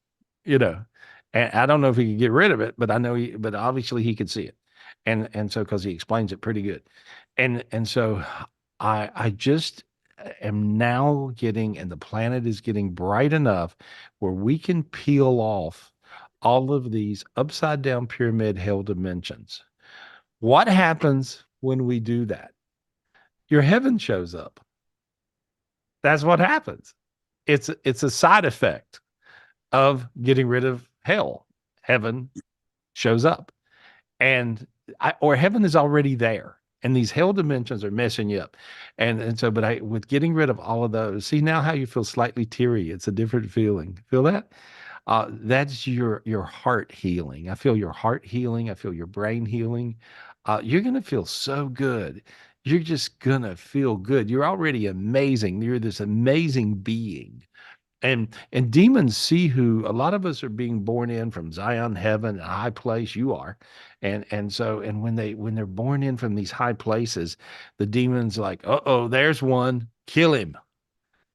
you know, and I don't know if he could get rid of it, but I know but obviously he could see it, and so because he explains it pretty good, and so I just am now getting, and the planet is getting bright enough where we can peel off all of these upside down pyramid hell dimensions. What happens when we do that? Your heaven shows up. That's what happens. It's a side effect of getting rid of hell. Heaven shows up, and or heaven is already there, and these hell dimensions are messing you up. And so, but with getting rid of all of those, see now how you feel slightly teary. It's a different feeling. Feel that? That's your heart healing. I feel your heart healing. I feel your brain healing. You're gonna feel so good. You're just gonna feel good. You're already amazing. You're this amazing being. And demons see who a lot of us are being born in from Zion heaven, a high place. You are. And so, and when they're born in from these high places, the demons like, uh-oh, there's one, kill him.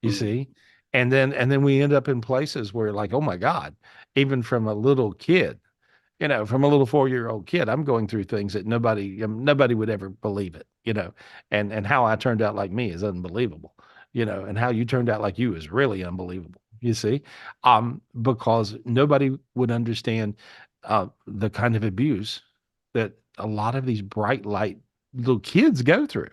You see? And then we end up in places where, like, oh my God, even from a little kid, from a little 4-year-old kid, I'm going through things that nobody would ever believe it, and how I turned out like me is unbelievable, and how you turned out like you is really unbelievable, you see, because nobody would understand the kind of abuse that a lot of these bright light little kids go through,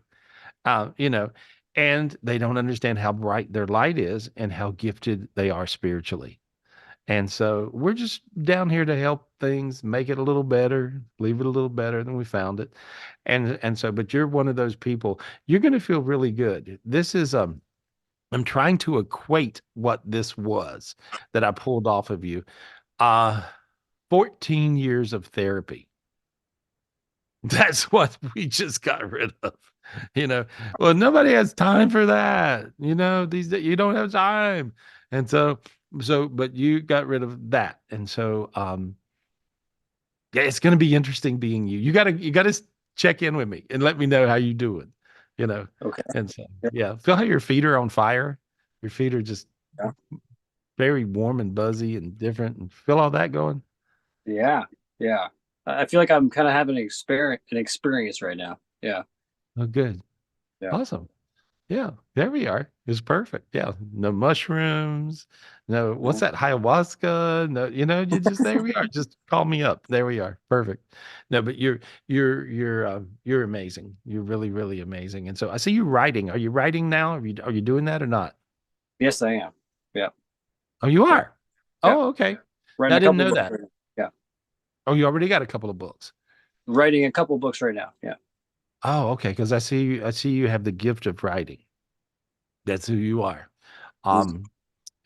uh, you know, and they don't understand how bright their light is and how gifted they are spiritually. And so we're just down here to help things, make it a little better, leave it a little better than we found it. And so, but you're one of those people, you're going to feel really good. This is, I'm trying to equate what this was that I pulled off of you. Uh, 14 years of therapy. That's what we just got rid of. Well, nobody has time for that. These you don't have time. And so but you got rid of that. And so yeah, it's going to be interesting being you. You got to check in with me and let me know how you doing, you know. Okay. And so yeah, feel how your feet are on fire. Your feet are just very warm and buzzy and different, and feel all that going. Yeah. Yeah. I feel like I'm kind of having an experience right now. Yeah. Oh, good. Yeah. Awesome. Yeah, there we are. It's perfect. Yeah, no mushrooms, no, what's that, ayahuasca? No, you just there we are. Just call me up. There we are. Perfect. No, but you're amazing. You're really, really amazing. And so I see you writing. Are you writing now? Are you doing that or not? Yes, I am. Yeah. Oh, you Yeah. are. Oh, okay. Writing I a didn't couple know books that. right now. Yeah. Oh, you already got a couple of books. Writing a couple books right now. Yeah. Oh, okay. Because I see you have the gift of writing. That's who you are. Um,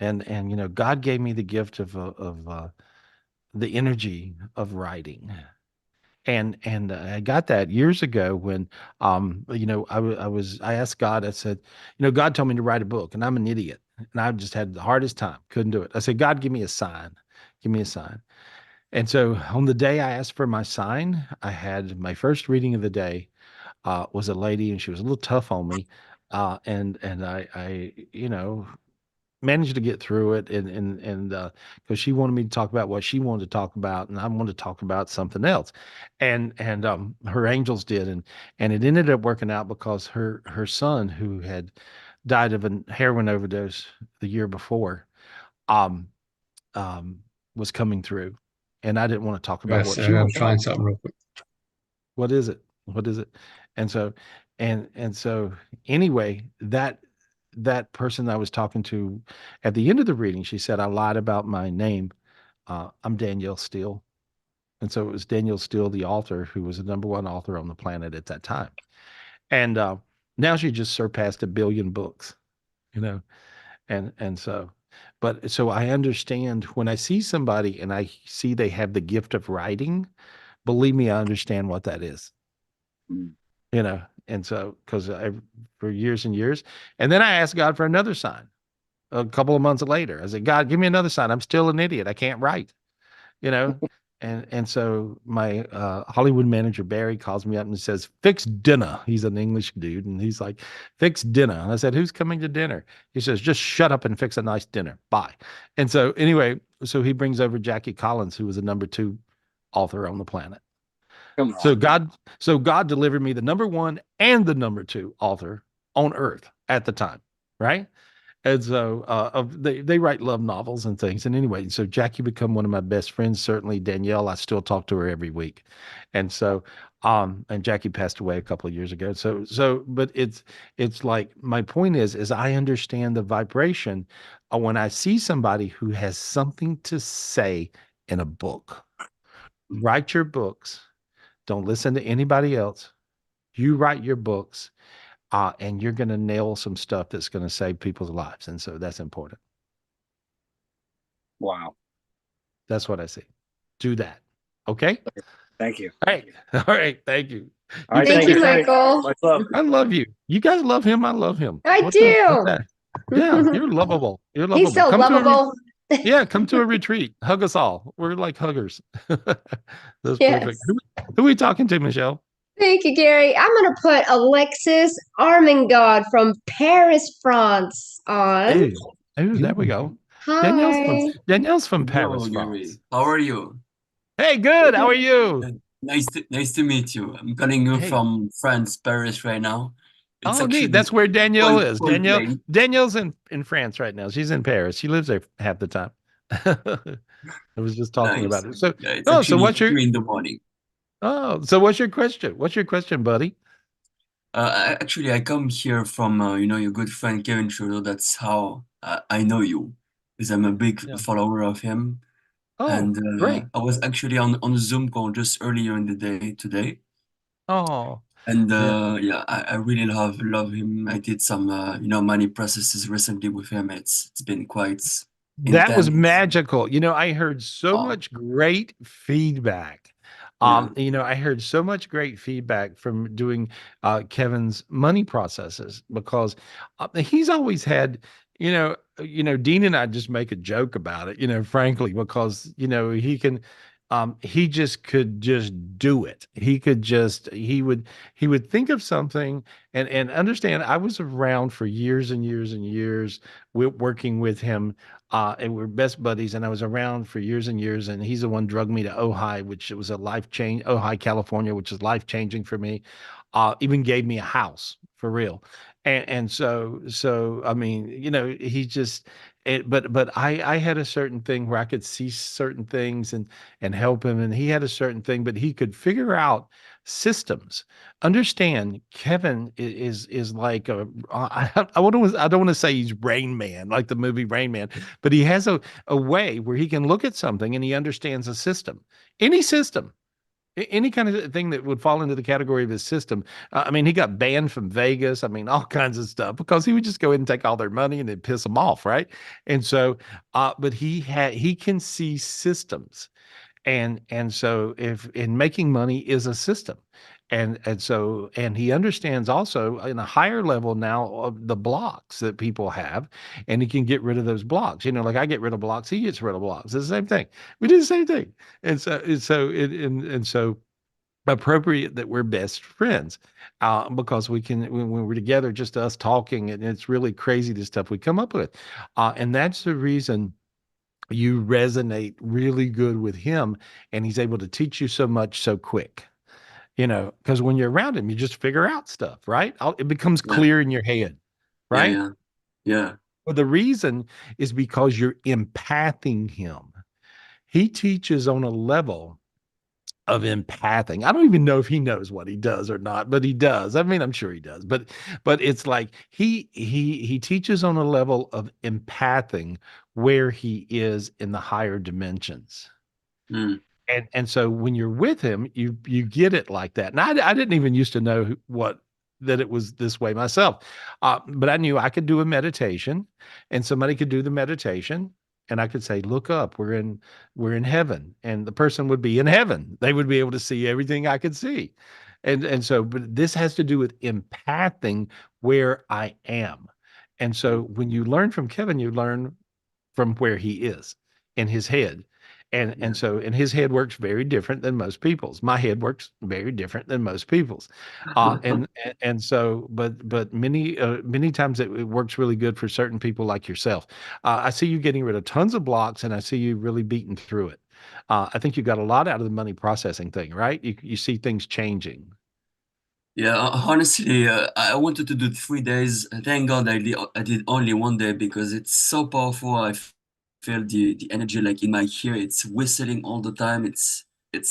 and God gave me the gift of the energy of writing. And I got that years ago when I asked God. I said, God told me to write a book, and I'm an idiot, and I just had the hardest time, couldn't do it. I said, God, give me a sign. Give me a sign. And so on the day I asked for my sign, I had my first reading of the day, was a lady, and she was a little tough on me. And I managed to get through it, and because she wanted me to talk about what she wanted to talk about, and I wanted to talk about something else, and her angels did, and it ended up working out because her son, who had died of a heroin overdose the year before, um um was coming through, and I didn't want to talk about Yes, what she I'm wanted to talk trying about. something real quick. What is it? what is it? And so, and so anyway, that person I was talking to at the end of the reading, she said, I lied about my name. I'm Danielle Steele. And so it was Danielle Steele, the author, who was the number one author on the planet at that time. And now she just surpassed 1 billion books, you know. And so, but so I understand when I see somebody and I see they have the gift of writing, believe me, I understand what that is, Mm. you know. And so, because I, for years and years, and then I asked God for another sign a couple of months later. I said, God, give me another sign. I'm still an idiot. I can't write, you know. And so my Hollywood manager Barry calls me up and says, "Fix dinner." He's an English dude, and he's like, "Fix dinner." And I said, "Who's coming to dinner?" He says, "Just shut up and fix a nice dinner. Bye." And so anyway, so he brings over Jackie Collins, who was the number 2 author on the planet. Come So on. God delivered me the number 1 and the number 2 author on earth at the time, right? And so they write love novels and things. And anyway, so Jackie become one of my best friends. Certainly Danielle, I still talk to her every week. And so and Jackie passed away a couple of years ago. So but it's like my point is I understand the vibration when I see somebody who has something to say in a book. Write your books. Don't listen to anybody else. You write your books, and you're going to nail some stuff that's going to save people's lives. And so that's important. Wow. That's what I see. Do that. Okay. Thank you. All right. All right. Thank you. All right. Thank Thank you, you. Michael. Much love. I love you. You guys love him. I love him. I What's do. that? Yeah. You're lovable. You're lovable. He's so Come to lovable. yeah. Come to a retreat. Hug us all. We're like huggers. That's Yes. perfect. Who are we talking to, Michelle? Thank you, Gary. I'm going to put Alexis Armengod from Paris, France on. Ooh, there we go. Hi. Danielle's from Hello, Paris, Gary. France. How are you? Hey, good. How are you? Nice to meet you. I'm calling you Hey. from France, Paris right now. It's Oh, neat. actually That's where Danielle cold, is. cold place. Danielle's in France right now. She's in Paris. She lives there half the time. I was just talking Nice. about it. So, Yeah, it's oh, so actually what's your 3 in the morning. what's your question? What's your question, buddy? Actually, I come here from your good friend Kevin Trudeau. That's how I know you, because I'm a big Yeah. follower of him. Oh, And great. I was actually on a Zoom call just earlier in the day today. Oh, And yeah. yeah, I really love him. I did some money processes recently with him. It's been quite That was intense. magical. I heard so Oh, much great feedback. yeah, I heard so much great feedback from doing Kevin's money processes because he's always had, Dean and I just make a joke about it, frankly, because, he just could just do it. He would think of something and understand I was around for years and years and years working with him and we're best buddies. And I was around for years and years. And he's the one drugged me to Ojai, which it was a life change, Ojai, California, which is life changing for me. Even gave me a house for real. And so I mean, he just but I had a certain thing where I could see certain things and help him, and he had a certain thing, but he could figure out systems. Understand, Kevin is like I don't want to say he's Rain Man, like the movie Rain Man, but he has a way where he can look at something and he understands a system, any system, any kind of thing that would fall into the category of his system. I mean, he got banned from Vegas. I mean, all kinds of stuff because he would just go in and take all their money and then piss them off, right? And so, but he can see systems, and so if in making money is a system, and he understands also in a higher level now of the blocks that people have, and he can get rid of those blocks. Like I get rid of blocks, he gets rid of blocks. It's the same thing. We do the same thing, and so appropriate that we're best friends because we can when we're together, just us talking, and it's really crazy the stuff we come up with, and that's the reason you resonate really good with him, and he's able to teach you so much so quick, because when you're around him, you just figure out stuff, right? It becomes yeah, clear in your head, yeah, right? yeah, yeah, Well, the reason is because you're empathing him. He teaches on a level of empathing. I don't even know if he knows what he does or not, but he does. I mean, I'm sure he does. But it's like he teaches on a level of empathing where he is in the higher dimensions. Mm. And so when you're with him, you get it like that. And I didn't even used to know that it was this way myself. But I knew I could do a meditation and somebody could do the meditation and I could say, look up, we're in heaven. And the person would be in heaven. They would be able to see everything I could see. And so, but this has to do with empathing where I am. And so when you learn from Kevin, you learn from where he is in his head. And so and his head works very different than most people's. My head works very different than most people's. And so but many times it works really good for certain people like yourself. I see you getting rid of tons of blocks and I see you really beating through it. I think you got a lot out of the money processing thing, right? You see things changing. Yeah, honestly, I wanted to do 3 days. Thank God I did only 1 day because it's so powerful. Feel the energy like in my ear. It's whistling all the time. It's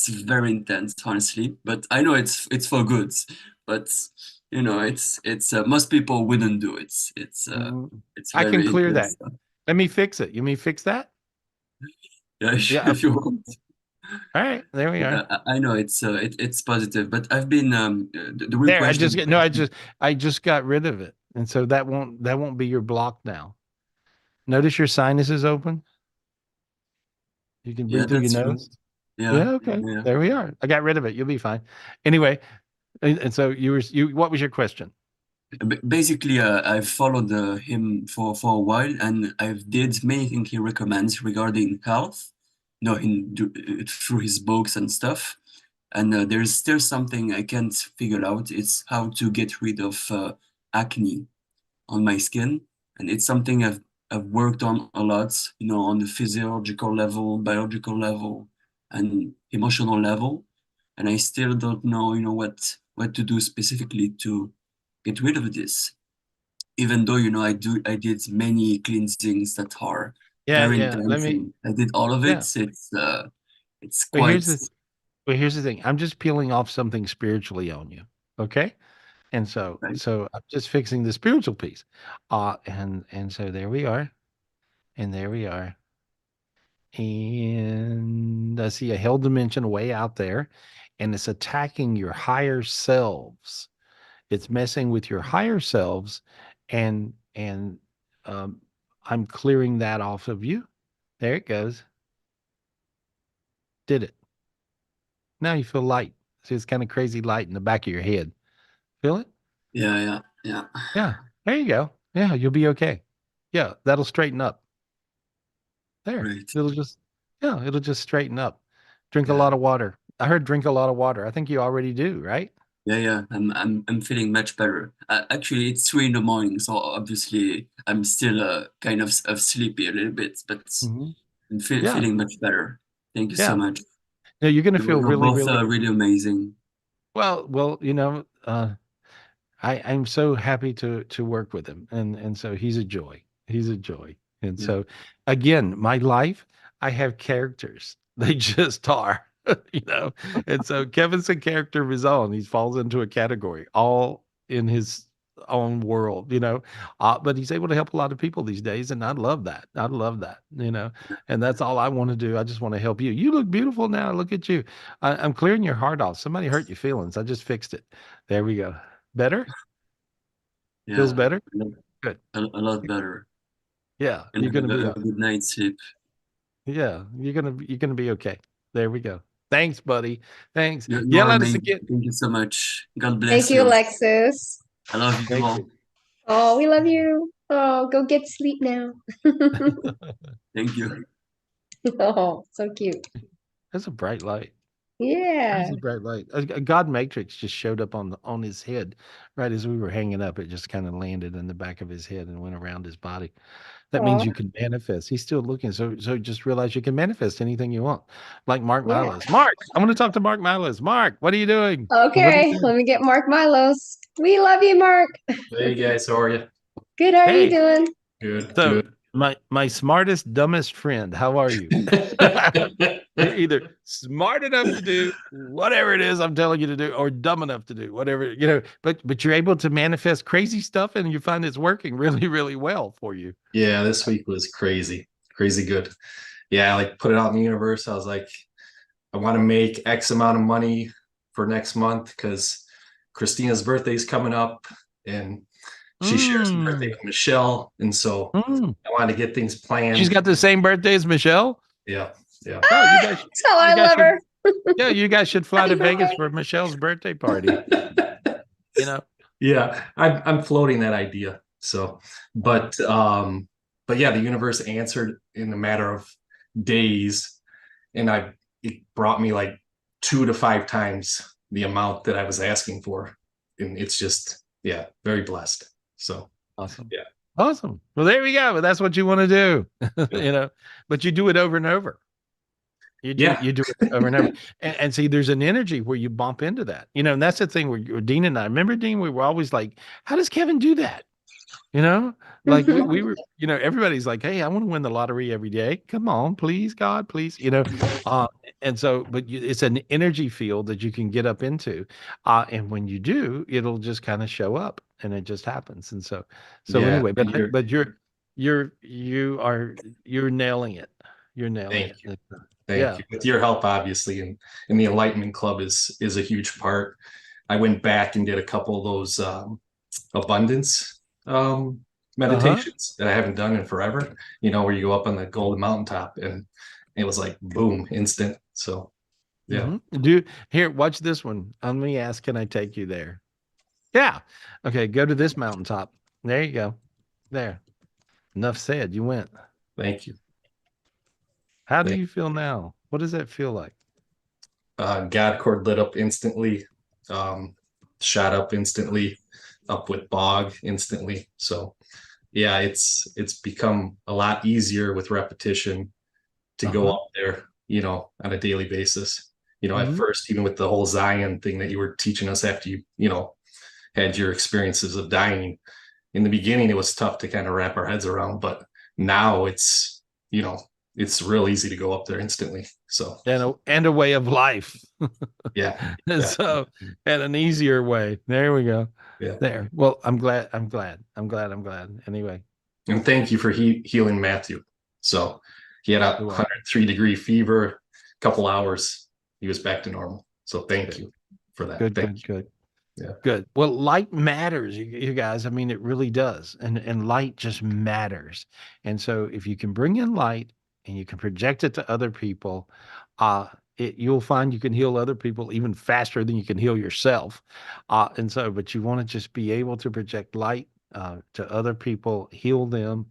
very intense, honestly. But I know it's for good. But you know, it's most people wouldn't do it. Mhm. It's I can very clear intense that. stuff. Let me fix it. You mean fix that? Yeah, Yeah. if you want. All right. There we are. I know it's positive, but I've been the real There, question. I just got rid of it. And so that won't be your block now. Notice your sinus is open. You can Yeah, breathe through your that's true. nose. Yeah, Yeah, okay. yeah. There we are. I got rid of it. You'll be fine. Anyway, and so what was your question? Basically, I've followed him for a while, and I've did many things he recommends regarding health. You know, through his books and stuff. And there's still something I can't figure out. It's how to get rid of acne on my skin, and it's something I've worked on a lot. You know, on the physiological level, biological level, and emotional level, and I still don't know. You know what to do specifically to get rid of this, even though I did many cleansings that are Yeah, very yeah. intense and I did all of Yeah. it. It's But quite. here's the thing. I'm just peeling off something spiritually on you. Okay? And Right. so I'm just fixing the spiritual piece. And so there we are. And there we are. And I see a hell dimension way out there, and it's attacking your higher selves. It's messing with your higher selves, and um, I'm clearing that off of you. There it goes. Did it. Now you feel light. See, it's kind of crazy light in the back of your head. Feel it? Yeah. Yeah. There you go. Yeah, you'll be okay. Yeah, that'll straighten up. There. Right. It'll just straighten up. Drink a Yeah. lot of water. I heard drink a lot of water. I think you already do, right? Yeah. I'm feeling much better. Actually, it's 3 in the morning, so obviously I'm still kind of sleepy a little bit, but Hmm. I'm Yeah. feeling much better. Thank you so Yeah. much. No, you're gonna feel You're really, both really really amazing. well, I'm so happy to work with him, and so he's a joy. He's a joy. And Yeah. so again, my life, I have characters. They just are, you know. And so Kevin's a character of his own. He falls into a category, all in his own world, you know. But he's able to help a lot of people these days, and I love that. I love that, you know. And that's all I want to do. I just want to help you. You look beautiful now. Look at you. I'm clearing your heart off. Somebody hurt your feelings. I just fixed it. There we go. Better? Feels Yeah. better? Good. A lot better. Yeah, And you're gonna be have a good night's sleep. yeah, you're gonna be okay. There we go. Thanks, buddy. Thanks. You Yell are at us amazing. again. Thank you so much. God Thank bless you, you. Alexis. I love you Thank all. you. Oh, we love you. Oh, go get sleep now. Thank you. Oh, so cute. That's a bright light. That's Yeah. a bright light. A God Matrix just showed up on his head right as we were hanging up. It just kind of landed in the back of his head and went around his body. That means Oh, you can manifest. He's still looking. So just realize you can manifest anything you want. Like Mark yeah. Milos. Mark, I want to talk to Mark Milos. Mark, what are you doing? What are you Okay, doing? let me get Mark Milos. We love you, Mark. Hey guys, how are you? Good, how are you Hey, doing? Good, so good. My smartest, dumbest friend. How are you? You're either smart enough to do whatever it is I'm telling you to do, or dumb enough to do whatever, but you're able to manifest crazy stuff and you find it's working really, really well for you. Yeah, this week was crazy, crazy good. Yeah, I like put it out in the universe. I was like, I want to make X amount of money for next month because Christina's birthday is coming up and she shares the birthday with Michelle. And so I want to get things planned. She's got the same birthday as Michelle. Yeah. Yeah. Oh, you guys, That's how I love her. yeah, you guys should fly to Vegas for Michelle's birthday party. Yeah, I'm floating that idea. So, but yeah, the universe answered in a matter of days, and it brought me like 2 to 5 times the amount that I was asking for, and it's just very blessed. So awesome. Yeah. Awesome. Well, there we go. That's what you want to do, but you do it over and over. You do it over and over. And see, there's an energy where you bump into that, and that's the thing where Dean and I, remember Dean, we were always like, how does Kevin do that? Like we were, everybody's like, hey, I want to win the lottery every day. Come on, please, God, please, and so, but it's an energy field that you can get up into. And when you do, it'll just kind of show up and it just happens. And so anyway, but you're nailing it. You're nailing it. Thank you. With your help, obviously, and the Enlightenment Club is a huge part. I went back and did a couple of those abundance meditations that I haven't done in forever. Where you go up on the golden mountaintop, and it was like boom, instant. So, yeah. Here, watch this one. Let me ask, can I take you there? Yeah. Okay, go to this mountaintop. There you go. There. Enough said. You went. Thank you. How do you feel now? What does that feel like? God cord lit up instantly, shot up instantly, up with bog instantly. So yeah, it's become a lot easier with repetition to go up there, on a daily basis. At first, even with the whole Zion thing that you were teaching us after you had your experiences of dying, in the beginning, it was tough to kind of wrap our heads around, but now it's real easy to go up there instantly. So and a way of life. Yeah. So and an easier way. There we go. Yeah. There. Well, I'm glad. Anyway. And thank you for healing Matthew. So he had a 103-degree fever, a couple hours, he was back to normal. So thank you for that. Good. Yeah. Good. Well, light matters, you guys. I mean, it really does. And light just matters. And so if you can bring in light and you can project it to other people, you'll find you can heal other people even faster than you can heal yourself. But you want to just be able to project light to other people, heal them,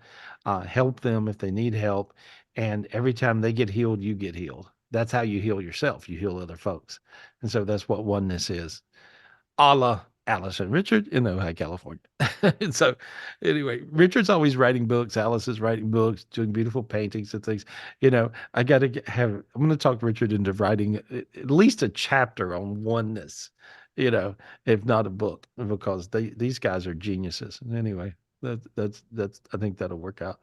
help them if they need help. And every time they get healed, you get healed. That's how you heal yourself. You heal other folks. And so that's what oneness is. A la Alice and Richard in Ojai, California. And so anyway, Richard's always writing books. Alice is writing books, doing beautiful paintings and things. I'm going to talk Richard into writing at least a chapter on oneness, if not a book, because these guys are geniuses. And anyway, that's I think that'll work out.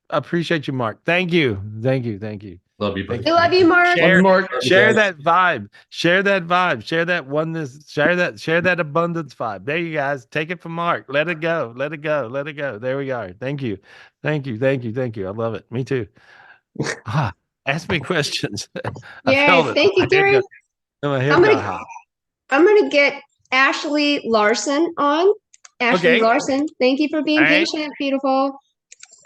I appreciate you, Mark. Thank you. Love you, buddy. We love you, Mark. Share that vibe. Share that oneness. Share that abundance vibe. There you guys. Take it from Mark. Let it go. There we are. Thank you. I love it. Me too. Ask me questions. Yeah, thank you, Gary. I'm gonna get Ashley Larson on. Ashley Larson, thank you for being patient. Beautiful.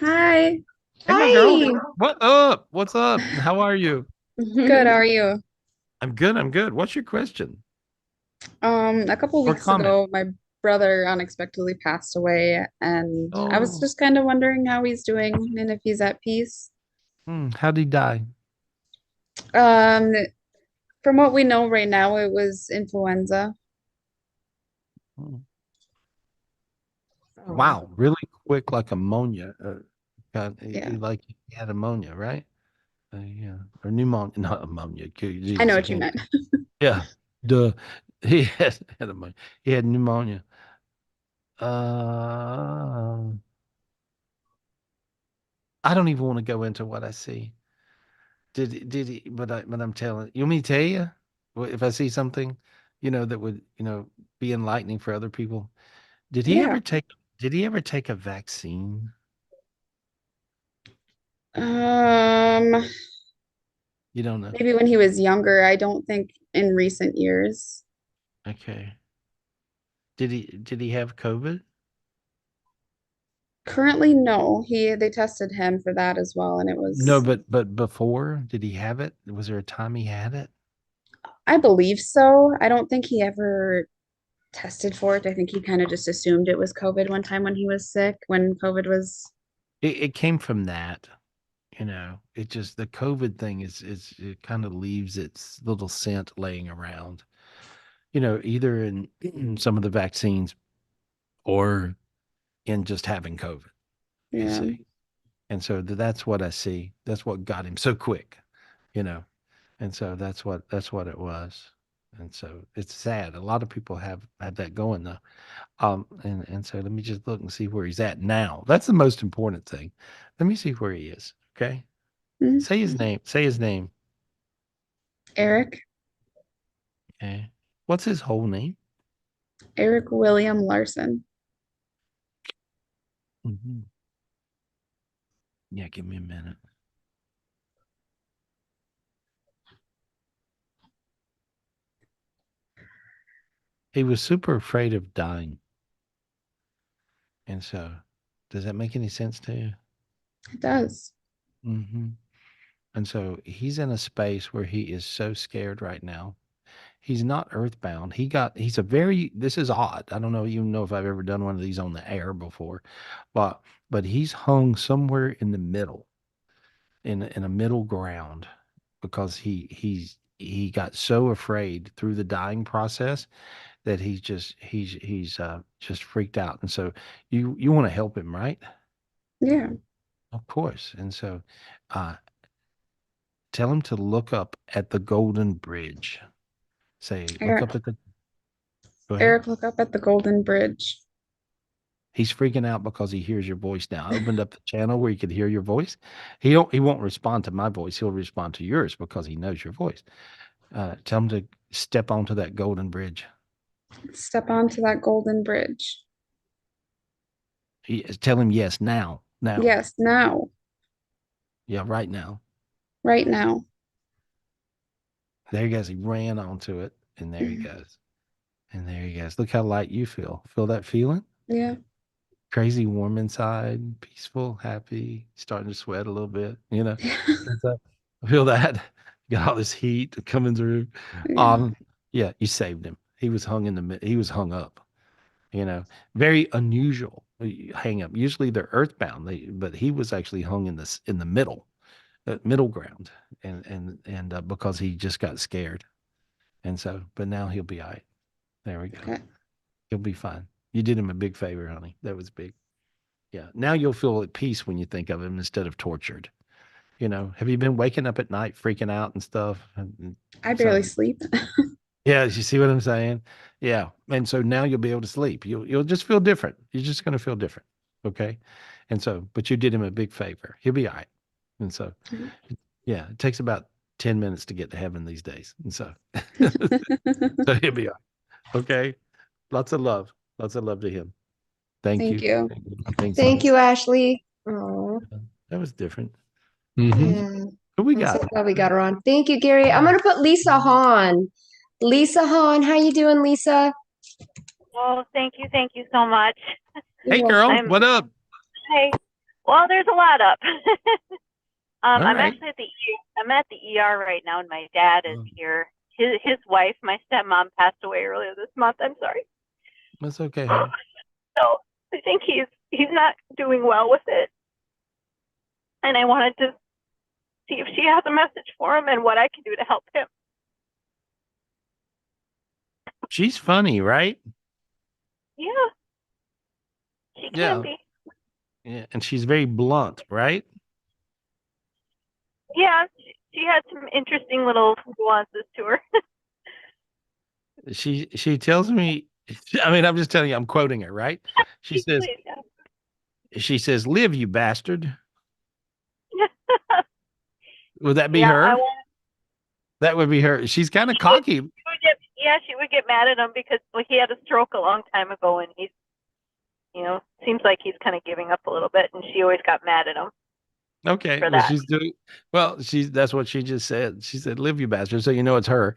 Hi. Hey, my girl. What up? What's up? How are you? Good. How are you? I'm good. What's your question? A couple weeks ago, my brother unexpectedly passed away, and I was just kind of wondering how he's doing and if he's at peace. How'd he die? From what we know right now, it was influenza. Wow, really quick, like ammonia. Like he had ammonia, right? Or pneumonia, not ammonia. Jesus, I know what you meant. Yeah, he had ammonia. He had pneumonia. I don't even want to go into what I see. Did he? But I'm telling you. Want me to tell you? If I see something, that would be enlightening for other people. Did he Yeah. ever take? Did he ever take a vaccine? Um, You don't know. Maybe when he was younger. I don't think in recent years. Okay. Did he have COVID? Currently, no. They tested him for that as well, and it No, was, but before, did he have it? Was there a time he had it? I believe so. I don't think he ever tested for it. I think he kind of just assumed it was COVID one time when he was sick, when COVID was. It came from that. It just the COVID thing is it kind of leaves its little scent laying around. Either in some of the vaccines or in just having COVID. You Yeah. see, and so that's what I see. That's what got him so quick. You know, and so that's what it was. And so it's sad. A lot of people have had that going though. And so let me just look and see where he's at now. That's the most important thing. Let me see where he is. Okay. Mhm. Say his name. Say his name. Eric. Okay. What's his whole name? Eric William Larson. Hmm. Yeah, give me a minute. He was super afraid of dying. And so, does that make any sense to you? It does. Hmm. And so he's in a space where he is so scared right now. He's not earthbound. This is odd. I don't even know if I've ever done one of these on the air before, but he's hung somewhere in the middle, in a middle ground, because he got so afraid through the dying process that he's just freaked out. And so you want to help him, right? Yeah. Of course. And so uh tell him to look up at the Golden Bridge. Say, look Eric, up at the Go ahead. Eric, look up at the Golden Bridge. He's freaking out because he hears your voice now. I opened up the channel where he could hear your voice. He won't respond to my voice. He'll respond to yours because he knows your voice. Tell him to step onto that golden bridge. Step onto that Golden Bridge. Tell him yes now. Now. Yes, now. Yeah, right now. Right now. There he goes. He ran onto it, and there he goes. And there he goes. Look how light you feel. Feel that feeling? Yeah. Crazy warm inside, peaceful, happy, starting to sweat a little bit, And so, I feel that. You got all this heat coming through. Yeah. Yeah, you saved him. He was hung up, very unusual hang up. Usually they're earthbound, but he was actually hung in the middle ground, and because he just got scared. And so, but now he'll be all right. There we go. Okay. He'll be fine. You did him a big favor, honey. That was big. Yeah. Now you'll feel at peace when you think of him instead of tortured. Have you been waking up at night freaking out and stuff? I barely So, sleep. yeah, you see what I'm saying? Yeah. And so now you'll be able to sleep. You'll just feel different. You're just going to feel different. Okay. And so, but you did him a big favor. He'll be all right. And so, yeah, it takes about 10 minutes to get to heaven these days. And so, so he'll be all right. Okay. Lots of love. Lots of love to him. Thank Thank you. you. Thanks, Thank honey. you, Ashley. Oh, That was different. yeah. Who we I'm got? so glad we got her on. Thank you, Gary. I'm gonna put Lisa Hahn. Lisa Hahn, how you doing, Lisa? Well, thank you so much. Hey, girl, I'm what up? Hey. Well, there's a lot up. All I'm right. actually I'm at the ER right now, and my dad is here. His wife, my stepmom, passed away earlier this month. I'm sorry. That's okay, honey. So I think he's not doing well with it, and I wanted to see if she has a message for him and what I can do to help him. She's funny, right? Yeah, she Yeah. can be. Yeah, and she's very blunt, right? Yeah, she had some interesting little nuances to her. She tells me, I mean, I'm just telling you, I'm quoting her, right? She says, Please, yeah. she says, "Live, you bastard." Would that be Yeah, I her? won't. That would be her. She's kind of cocky. She would get mad at him because he had a stroke a long time ago, and he's, seems like he's kind of giving up a little bit, and she always got mad at him Okay, for well, that. that's what she just said. She said, "Live, you bastard." So it's her.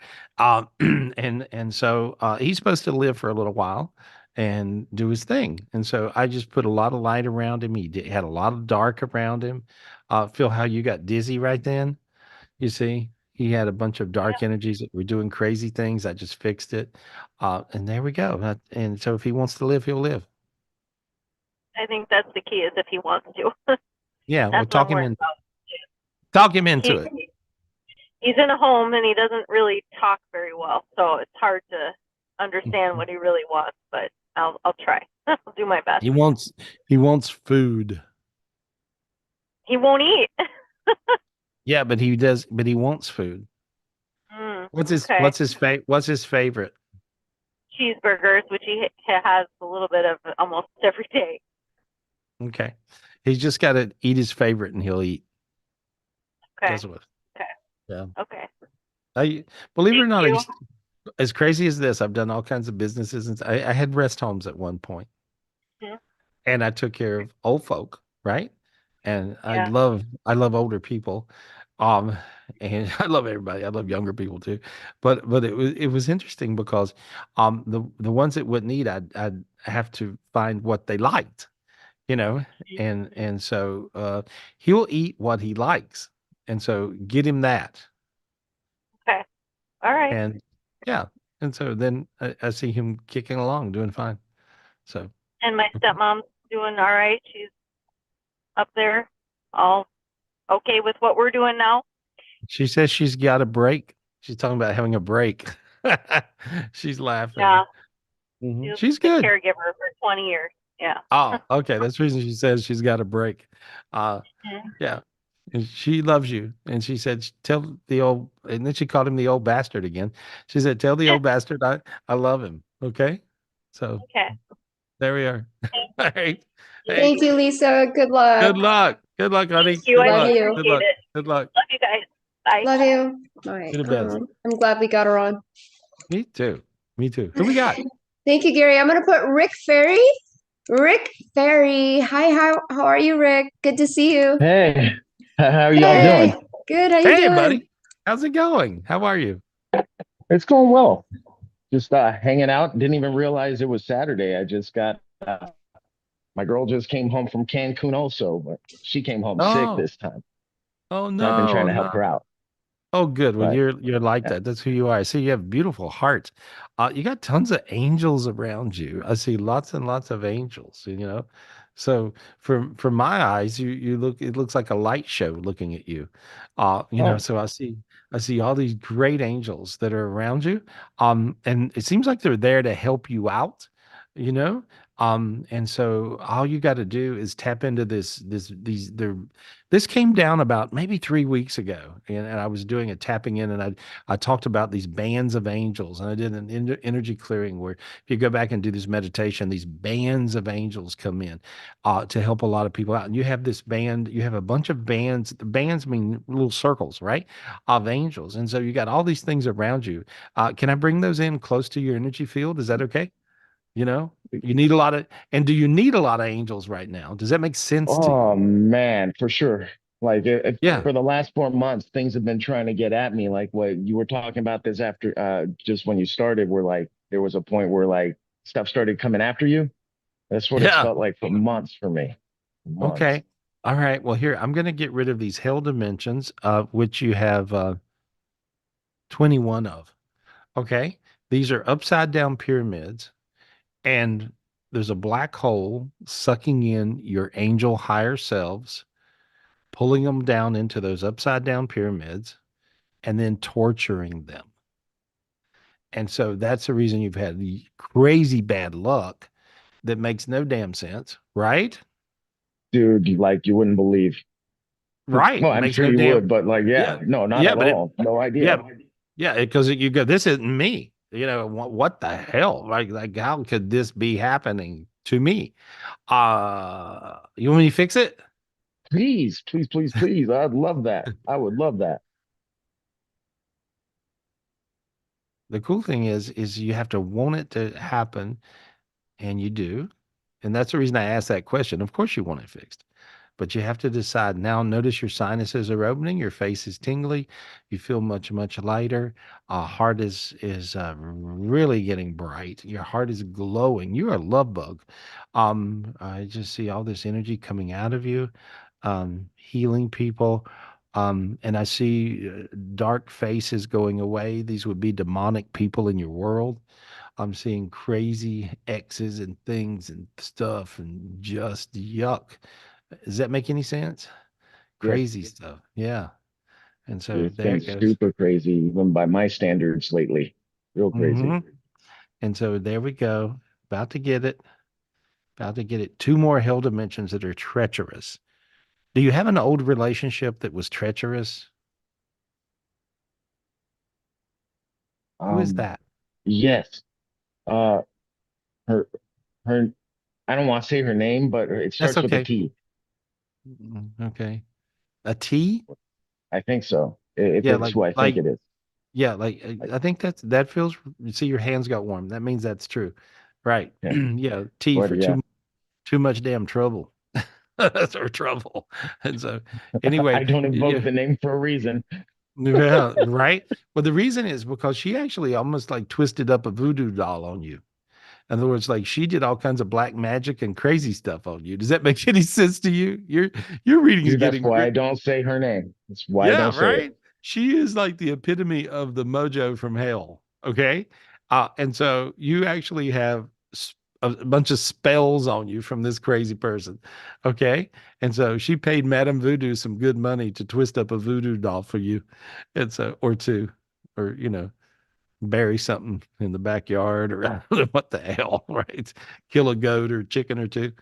So he's supposed to live for a little while and do his thing. And so I just put a lot of light around him. He had a lot of dark around him. Feel how you got dizzy right then? You see, he had a bunch of dark energies that were doing crazy things. I just fixed it, and there we go. And so if he wants to live, he'll live. I think that's the key, is if he wants to. Yeah, well, That's what I'm worried about. talk him into it. He's in a home and he doesn't really talk very well, so it's hard to understand what he really wants. But I'll try. I'll do my best. He wants food. He won't eat. Yeah, but he does. But he wants food. What's his favorite? Cheeseburgers, which he has a little bit of almost every day. Okay, he's just got to eat his favorite, and he'll eat. Okay. That's what. Okay. Yeah. Okay. I believe it or not, as crazy as this, I've done all kinds of businesses, and I had rest homes at one point, and I took care of old folk, right? And I love older people, and I love everybody. I love younger people too, but it was interesting because the ones that wouldn't eat, I'd have to find what they liked, and so he'll eat what he likes, and so get him that. Okay. All right. And yeah, and so then I see him kicking along, doing fine. So. And my stepmom's doing all right. She's up there, all okay with what we're doing now. She says she's got a break. She's talking about having a break. She's laughing. Yeah. She's good. Caregiver for 20 years. Yeah. Oh, okay. That's the reason she says she's got a break. Yeah. And she loves you. And she said, tell the old, and then she called him the old bastard again. She said, tell the old bastard I love him. Okay. So there we are. All right. Thank you, Lisa. Good luck. Good luck. Good luck, honey. Thank you. Love you. Good luck. Good luck. Love you guys. Bye. Love you. All right. You're the best. I'm glad we got her on. Me too. Me too. Who we got? Thank you, Gary. I'm going to put Rick Ferry. Rick Ferry. Hi, how are you, Rick? Good to see you. Hey, how are y'all doing? Good. How you doing? Hey, buddy. How's it going? How are you? It's going well. Just hanging out. Didn't even realize it was Saturday. I just got my girl just came home from Cancun also, but she came home sick this time. Oh no. So I've been trying to help her out. Oh, good. Well, But, you're like that. That's who you are. I see you have a beautiful heart. You got tons of angels around you. I see lots and lots of angels, So from my eyes, it looks like a light show looking at you. So I see all these great angels that are around you. And it seems like they're there to help you out, you know? And so all you got to do is tap into this came down about maybe 3 weeks ago, and I was doing a tapping in, and I talked about these bands of angels, and I did an energy clearing where if you go back and do this meditation, these bands of angels come in to help a lot of people out. And you have this band, you have a bunch of bands. The bands mean little circles, right, of angels, and so you got all these things around you. Can I bring those in close to your energy field? Is that okay? You need a lot of, and do you need a lot of angels right now? Does that make sense to you? oh man, for sure. Like Yeah. for the last 4 months, things have been trying to get at me. Like what you were talking about this after just when you started, where like there was a point where like stuff started coming after you. That's what it's Yeah. felt like for months for me. Months. Okay. All right. Well, here, I'm going to get rid of these hell dimensions, which you have 21 of. Okay. These are upside down pyramids, and there's a black hole sucking in your angel higher selves, pulling them down into those upside down pyramids, and then torturing them. And so that's the reason you've had the crazy bad luck that makes no damn sense, right? Dude, like you wouldn't believe. Right. Well, It I'm makes sure no you damn. would, but like, Yeah. no, not Yeah, at but all. No idea. Yeah, because you go, this isn't me. What the hell? Like how could this be happening to me? You want me to fix it? please, please, please, please. I'd love that. I would love that. The cool thing is you have to want it to happen, and you do. And that's the reason I asked that question. Of course you want it fixed. But you have to decide now. Notice your sinuses are opening, your face is tingly, you feel much, much lighter. Heart is really getting bright. Your heart is glowing. You're a love bug. I just see all this energy coming out of you, healing people. And I see dark faces going away. These would be demonic people in your world. I'm seeing crazy X's and things and stuff and just yuck. Does that make any sense? Yes, Crazy stuff. Yeah. And so it's there been it goes. super crazy, even by my standards lately. Real crazy. And so there we go. About to get it. About to get it. Two more hell dimensions that are treacherous. Do you have an old relationship that was treacherous? Who is that? Yes. Uh, her, her. I don't want to say her name, but it That's starts with a okay. T. Okay. A T? I think so. If Yeah, it's who I think it is. yeah, I think that feels. You see, your hands got warm. That means that's true, right? Yeah. Yeah, T But for yeah, too much damn trouble. That's our trouble. And so, anyway, I don't invoke yeah, the name for a reason. yeah, right. Well, the reason is because she actually almost like twisted up a voodoo doll on you. In other words, like she did all kinds of black magic and crazy stuff on you. Does that make any sense to you? Your reading is See, that's getting why I don't say her name. That's why I yeah, don't say it. right. She is like the epitome of the mojo from hell. Okay. And so you actually have a bunch of spells on you from this crazy person. Okay. And so she paid Madame Voodoo some good money to twist up a voodoo doll for you. And so, or two, or, bury something in the backyard or I don't know what the hell, right? Kill a goat or chicken or two.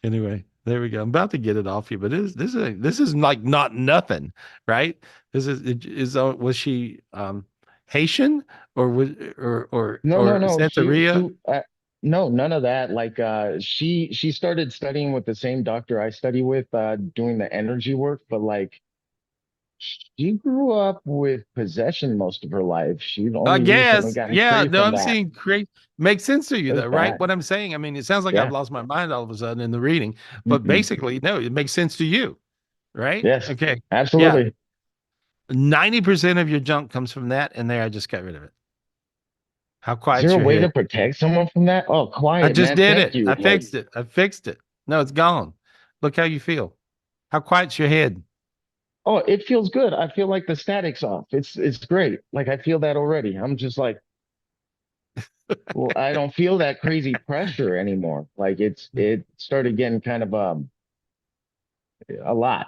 Anyway, there we go. I'm about to get it off you, but this is like not nothing, right? This was she Haitian or was No, no, or no. Santeria? No, none of that. Like she started studying with the same doctor I study with, doing the energy work, but like she grew up with possession most of her life. She I only recently guess. gotten Yeah. free No, from I'm that. seeing great. Makes sense to you It was though, right? bad. What I'm saying. I mean, it sounds like I've Yeah. lost my mind all of a sudden in the reading, but Mm-mm. basically, no, it makes sense to you, right? Yes, Okay. Yeah. absolutely. 90% of your junk comes from that, and there I just got rid of it. How Is there quiet's a your way to head? protect someone from that? Oh, I quiet, just man. did Thank it. you. I Like, fixed it. I fixed it. No, it's gone. Look how you feel. How quiet's your head? oh, it feels good. I feel like the static's off. It's great. Like I feel that already. I'm just like, well, I don't feel that crazy pressure anymore. Like it started getting kind of a lot.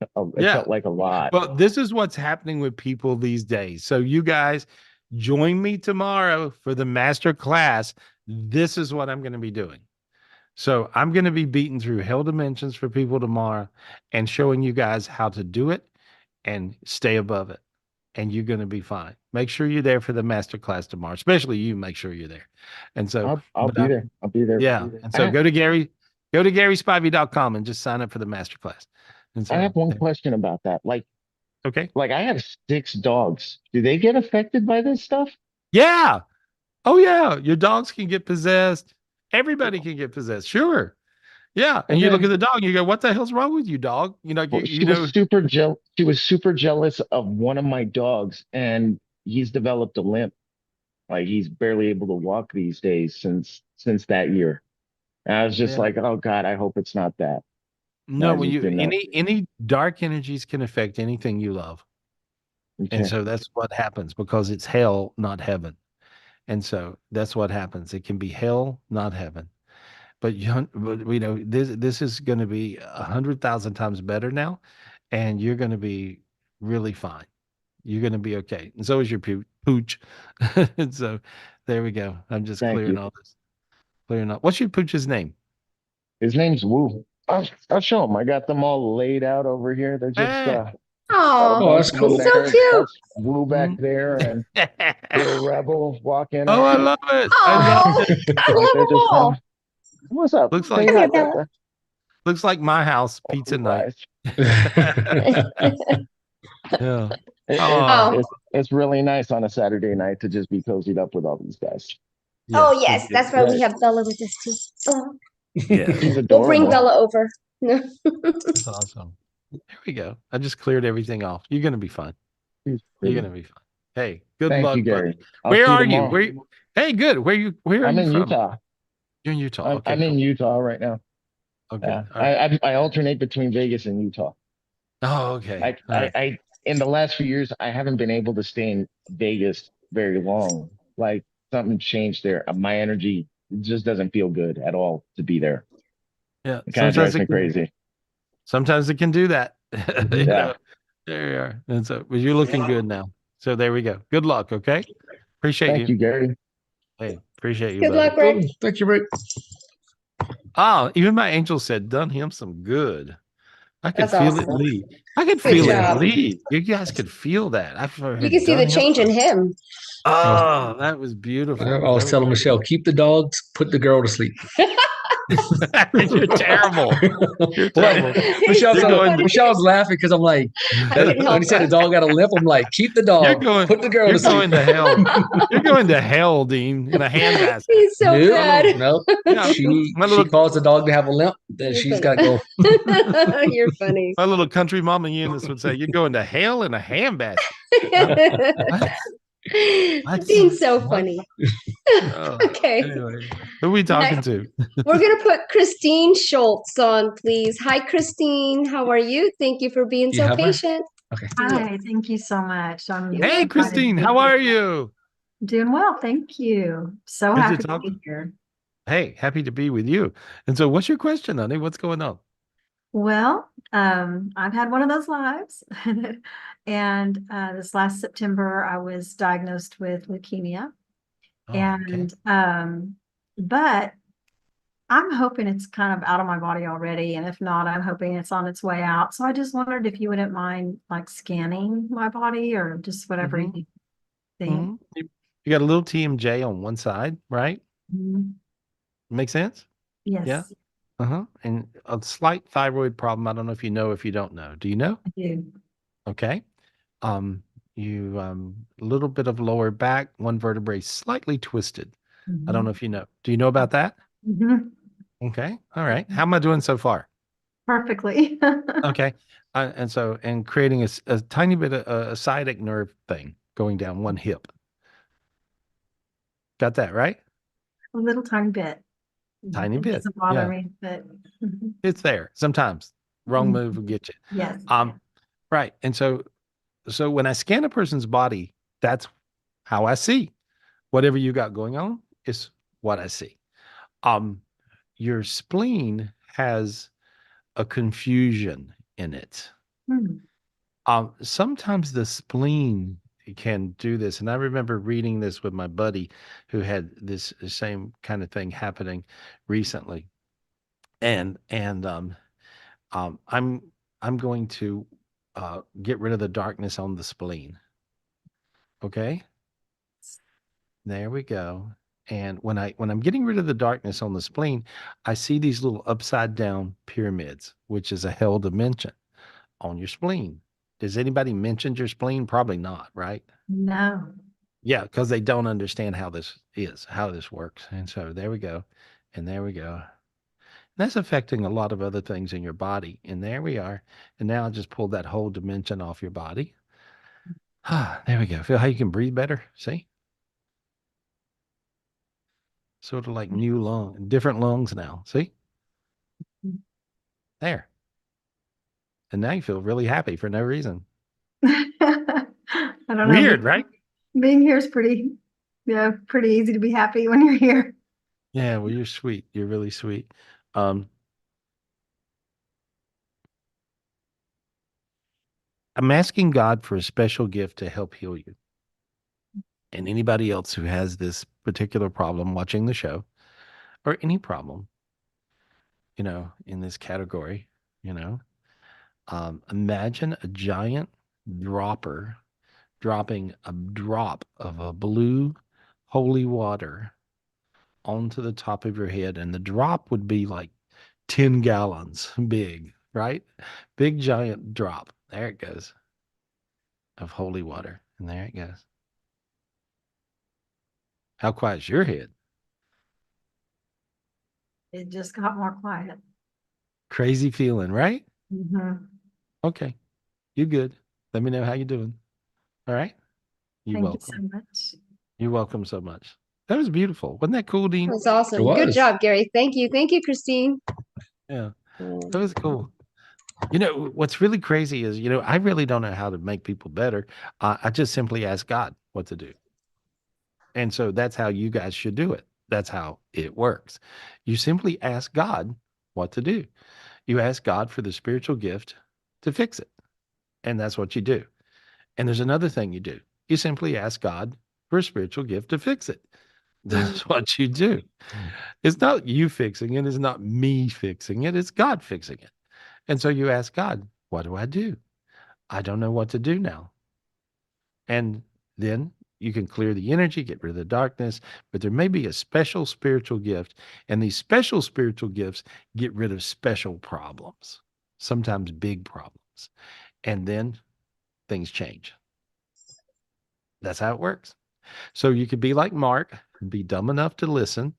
It Yeah. felt like a lot. Well, this is what's happening with people these days. So you guys join me tomorrow for the master class. This is what I'm going to be doing. So I'm going to be beating through hell dimensions for people tomorrow and showing you guys how to do it and stay above it. And you're going to be fine. Make sure you're there for the master class tomorrow, especially you make sure you're there. And so, I'll but be there. I'll be there. yeah. And so go to GarySpivey.com and just sign up for the master class. And I so, have one question about that. okay. Like I have 6 dogs. Do they get affected by this stuff? Yeah. Oh yeah. Your dogs can get possessed. Everybody can get possessed. Sure. Yeah. And you look at Okay. the dog, you go, what the hell's wrong with you, dog? Well, she was super jealous of one of my dogs, and he's developed a limp. Like he's barely able to walk these days since that year. And I was just yeah. like, oh God, I hope it's not that. No, I when just you didn't know. any dark energies can affect anything you love. And Okay. so that's what happens because it's hell, not heaven. And so that's what happens. It can be hell, not heaven. But this is going to be 100,000 times better now, and you're going to be really fine. You're going to be okay, and so is your pooch. And so there we go. I'm just Thank clearing you. all this. Clearing up. What's your pooch's name? His name's Wu. I'll show him. I got them all laid out over here. They're just Hey. got a Oh, bunch that's of them cool. so there. cute. That's Wu back there, and little Rebel walking Oh, I up. love it. I love Oh, it. I Like love they're them just all. what's up? Looks Say like Come hi. here, Bella. looks like my house pizza night. Yeah. Oh. It's really nice on a Saturday night to just be cozied up with all these guys. Oh yes, that's why we have Bella with us too. Oh. Yeah. She's We'll bring adorable. Bella over. That's awesome. There we go. I just cleared everything off. You're gonna be fine. She's You're pretty. gonna be fine. Hey, good Thank you, luck, buddy. Gary. I'll Where see you are you? tomorrow. Hey, good. Where are I'm you in from? Utah. You're in Utah. Okay, I'm in cool. Utah right now. Okay. Yeah. All right. I alternate between Vegas and Utah. Oh, okay. All right. I in the last few years I haven't been able to stay in Vegas very long. Like something changed there. My energy just doesn't feel good at all to be there. Yeah. It kind of drives me crazy. Sometimes it can do that. You Yeah. know, there you are. And so, but you're looking good now. So there we go. Good luck. Okay. Appreciate Thank you, Gary. Hey, appreciate you, Good buddy. luck, Rick. Thank you, Rick. Oh, even my angel said, done him some good. I could That's feel awesome. it leave. I could Good feel it job. leave. You guys could feel that. I've heard You can see the done him change in some- him. Oh, that was beautiful. I was That telling Michelle, keep the dogs, put the girl to sleep. You're terrible. You're What? terrible. Michelle's, You're going- Michelle's laughing because I'm like, couldn't when help he said the her. dog got a lip, I'm like, keep the You're dog, going. put the girl You're to sleep. going to hell. You're going to hell, Dean, in a handbasket. He's so Nope. bad. No, Yeah, she my little caused the dog to have a limp, then You're she's funny. got to go. You're funny. my little country mama Eunice would say, "You're going to hell in a handbasket." What? Dean's so What? funny. Oh, Okay. anyway, who are we talking to? We're going to put Christine Schultz on, please. Hi, Christine. How are you? Thank you for being You so have her? patient. Okay. Hi, thank you so much. I'm Hey, excited to Christine, be how here. are you? Doing well, thank you. So Good to happy to talk. be here. Hey, happy to be with you. And so, what's your question, honey? What's going on? Well, I've had one of those lives, and this last September I was diagnosed with leukemia, Oh, okay. and but I'm hoping it's kind of out of my body already, and if not, I'm hoping it's on its way out. So I just wondered if you wouldn't mind like scanning my body or just whatever Mhm. you think. You got a little TMJ on one side, right? Mhm. Make sense? Yes, Yeah. And a slight thyroid problem. I don't know if you know, if you don't know. Do you know? I do. Okay. You a little bit of lower back, one vertebrae slightly twisted. I don't know if you know. Do you know about that? Mhm. Okay. All right. How am I doing so far? Perfectly. Okay. And creating a tiny bit of a sciatic nerve thing going down one hip. Got that right? A little tiny bit. Tiny It bit. doesn't bother Yeah. me, but It's there. Sometimes wrong move will get you. yes. Right. And so when I scan a person's body, that's how I see. Whatever you got going on is what I see. Your spleen has a confusion in it. Sometimes the spleen can do this. And I remember reading this with my buddy who had this same kind of thing happening recently. And I'm going to get rid of the darkness on the spleen. Okay. There we go. And when I'm getting rid of the darkness on the spleen, I see these little upside down pyramids, which is a hell dimension on your spleen. Does anybody mention your spleen? Probably not, right? No. Yeah, because they don't understand how this is, how this works. And so there we go. And there we go. And that's affecting a lot of other things in your body. And there we are. And now I just pulled that whole dimension off your body. There we go. Feel how you can breathe better? See? Sort of like different lungs now. See? There. And now you feel really happy for no reason. I don't Weird, know. right? Being here is pretty easy to be happy when you're here. Yeah, well, you're sweet. You're really sweet. I'm asking God for a special gift to help heal you. And anybody else who has this particular problem watching the show, or any problem, in this category, imagine a giant dropper dropping a drop of a blue holy water onto the top of your head. And the drop would be like 10 gallons big, right? Big giant drop. There it goes of holy water. And there it goes. How quiet's your head? It just got more quiet. Crazy feeling, right? Mm-hmm. Okay. You good. Let me know how you're doing. All right. You're Thank you welcome. so much. You're welcome so much. That was beautiful. Wasn't that cool, Dean? That was awesome. Good job, Gary. Thank you. Thank you, Christine. Yeah. That was cool. You know, what's really crazy is, I really don't know how to make people better. I just simply ask God what to do. And so that's how you guys should do it. That's how it works. You simply ask God what to do. You ask God for the spiritual gift to fix it. And that's what you do. And there's another thing you do. You simply ask God for a spiritual gift to fix it. That's what you do. It's not you fixing it. It's not me fixing it. It's God fixing it. And so you ask God, what do I do? I don't know what to do now. And then you can clear the energy, get rid of the darkness, but there may be a special spiritual gift. And these special spiritual gifts get rid of special problems, sometimes big problems. And then things change. That's how it works. So you could be like Mark, be dumb enough to listen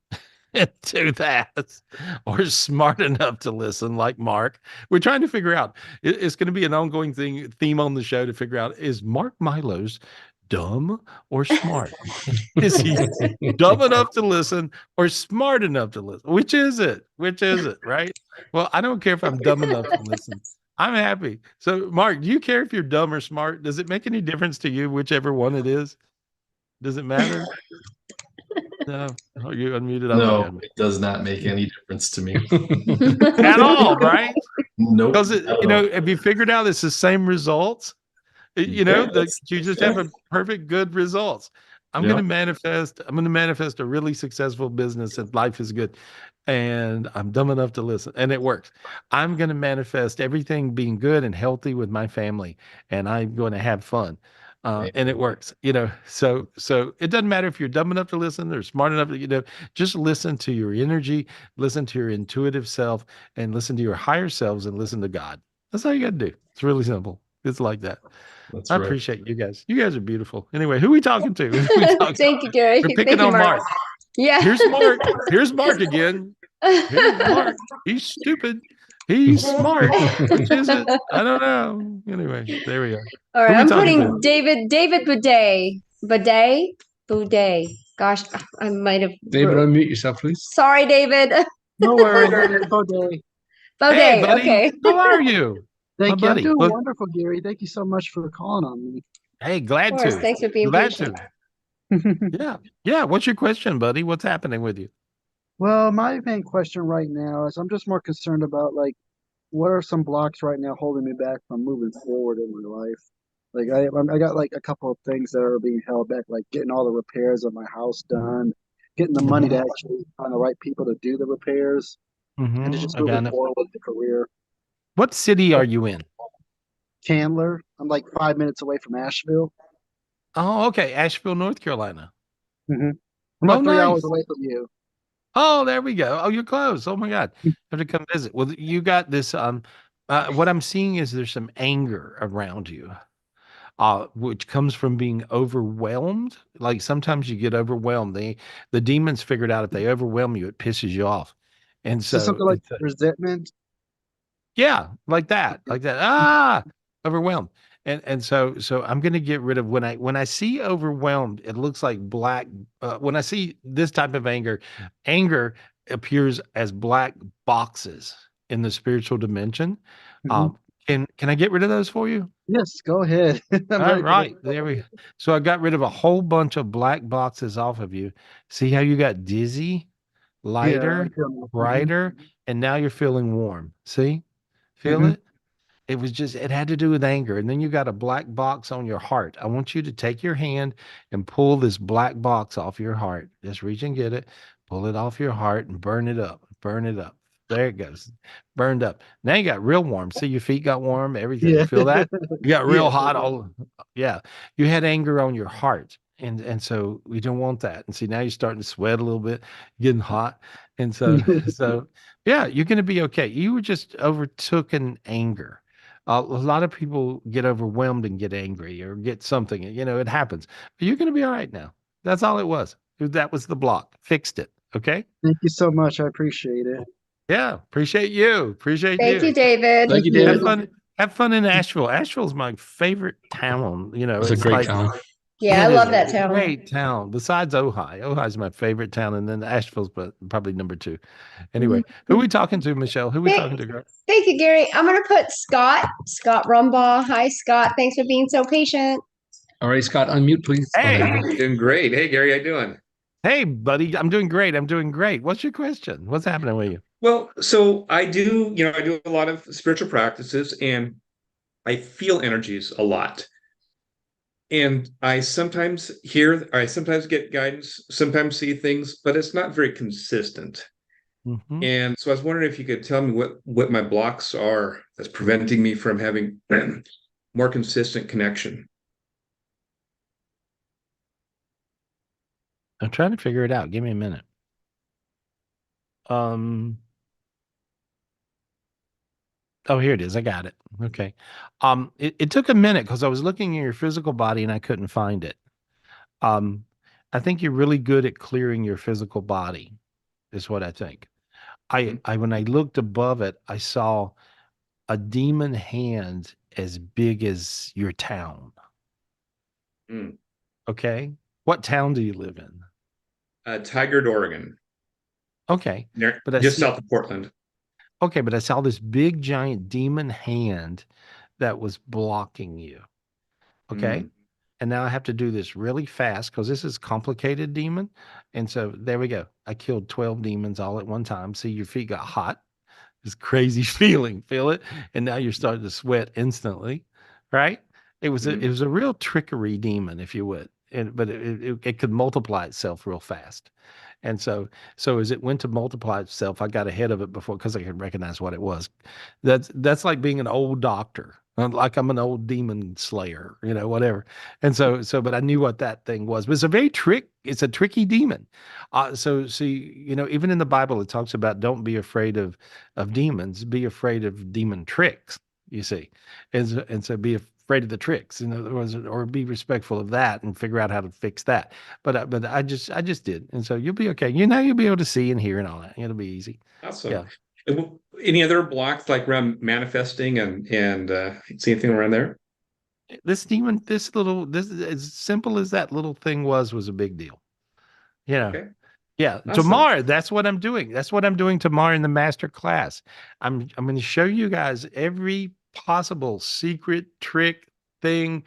and do that, or smart enough to listen like Mark. We're trying to figure out, it's going to be an ongoing theme on the show to figure out, is Mark Milos dumb or smart? Is he dumb enough to listen or smart enough to listen? Which is it? Which is it? Right? Well, I don't care if I'm dumb enough to listen. I'm happy. So, Mark, do you care if you're dumb or smart? Does it make any difference to you, whichever one it is? Does it matter? No. Oh, you unmuted. No, it does not make any difference to me. At all, right? Nope. Because have you figured out it's the same results? You just have a perfect good results. I'm going to manifest a really successful business and life is good. And I'm dumb enough to listen. And it works. I'm going to manifest everything being good and healthy with my family. And I'm going to have fun. And it works, so it doesn't matter if you're dumb enough to listen or smart enough to, just listen to your energy, listen to your intuitive self, and listen to your higher selves and listen to God. That's all you got to do. It's really simple. It's like that. That's I right. appreciate you guys. You guys are beautiful. Anyway, who are we talking to? Who we talking Thank you, Gary. We're picking Thank you, on Mark. Yeah. Here's Mark. Here's Mark again. Here's Mark. He's stupid. He's smart. Which is it? I don't know. Anyway, there we are. All right, Who we I'm talking putting to? David Boudet. Gosh, I might have. David, unmute yourself, please. Sorry, David. No worries. Baudet. Hey, buddy. Okay. How are you? Thank My you. I'm buddy. doing Look, wonderful, Gary. Thank you so much for calling on me. hey, glad Of course. to. Thanks for being Glad patient. to. Yeah. Yeah. What's your question, buddy? What's happening with you? Well, my main question right now is I'm just more concerned about what are some blocks right now holding me back from moving forward in my life? Like I got like a couple of things that are being held back, like getting all the repairs of my house done, getting the money to actually find the right people to do the repairs, and to just I got moving it. forward with the career. What city are you in? Chandler, I'm like 5 minutes away from Asheville. Oh, okay. Asheville, North Carolina. I'm like Oh, 3 hours nice. away from you. Oh, there we go. Oh, you're close. Oh my God. Have to come visit. Well, you got this. What I'm seeing is there's some anger around you, which comes from being overwhelmed. Like sometimes you get overwhelmed. The demons figured out if they overwhelm you, it pisses you off. And Is this so something like resentment? yeah, like that. Overwhelmed. And so I'm going to get rid of when I see overwhelmed, it looks like black. When I see this type of anger appears as black boxes in the spiritual dimension. Can I get rid of those for you? Yes, go ahead. I'm All ready for right, this. there we go. So I got rid of a whole bunch of black boxes off of you. See how you got dizzy, Yeah, lighter, I feel that. brighter, and now you're feeling warm. See? Feel it? It was just, it had to do with anger. And then you got a black box on your heart. I want you to take your hand and pull this black box off your heart. Just reach and get it, pull it off your heart and burn it up. Burn it up. There it goes. Burned up. Now you got real warm. See, your feet got warm, everything. Yeah. Feel that? You got real Yeah. hot. Yeah. You had anger on your heart. and so we don't want that. And see, now you're starting to sweat a little bit, getting hot. And so, so yeah, you're going to be okay. You were just overtook in anger. A lot of people get overwhelmed and get angry or get something, it happens. But you're going to be all right now. That's all it was. That was the block. Fixed it. Okay. Thank you so much. I appreciate it. Yeah. Appreciate you. Appreciate Thank you, you. David. Thank you, Have David. fun. Have fun in Asheville. Asheville's my favorite town. It's a It's great like town. Yeah, I it is love a that town. great town. Besides Ojai. Ojai's my favorite town, and then Asheville's probably number 2. Anyway, who are we talking to, Michelle? Who are we talking to, girl? Thank you, Gary. I'm going to put Scott Rumbaugh. Hi, Scott. Thanks for being so patient. All right, Scott, unmute, please. Hey. Doing great. Hey, Gary, how you doing? Hey, buddy. I'm doing great. I'm doing great. What's your question? What's happening with you? Well, so I do a lot of spiritual practices, and I feel energies a lot. And I sometimes get guidance, sometimes see things, but it's not very consistent. Mm-hmm. And so I was wondering if you could tell me what my blocks are that's preventing me from having more consistent connection. I'm trying to figure it out. Give me a minute. Oh, here it is. I got it. Okay. It took a minute because I was looking at your physical body and I couldn't find it. I think you're really good at clearing your physical body, is what I think. When I looked above it, I saw a demon hand as big as your town. Mm. Okay. What town do you live in? Tigard, Oregon. Okay. But just south of Portland. Okay, but I saw this big giant demon hand that was blocking you. Okay. Mm. And now I have to do this really fast because this is complicated demon. And so there we go. I killed 12 demons all at one time. See, your feet got hot. This crazy feeling. Feel it? And now you're starting to sweat instantly. Right? It was a real trickery demon, if you would. But it could multiply itself real fast. And so as it went to multiply itself, I got ahead of it before because I could recognize what it was. That's like being an old doctor, like I'm an old demon slayer, whatever. And but I knew what that thing was. But it's a tricky demon. So see, even in the Bible, it talks about don't be afraid of demons, be afraid of demon tricks. You see, and so be afraid of the tricks, in other words, or be respectful of that and figure out how to fix that. But I just did, and so you'll be okay. You'll be able to see and hear and all that. It'll be easy. Awesome. Yeah. Any other blocks like around manifesting and see anything around there? This demon, this as simple as that little thing was a big deal. Okay. Yeah, Awesome. tomorrow, that's what I'm doing. That's what I'm doing tomorrow in the master class. I'm going to show you guys every possible secret trick thing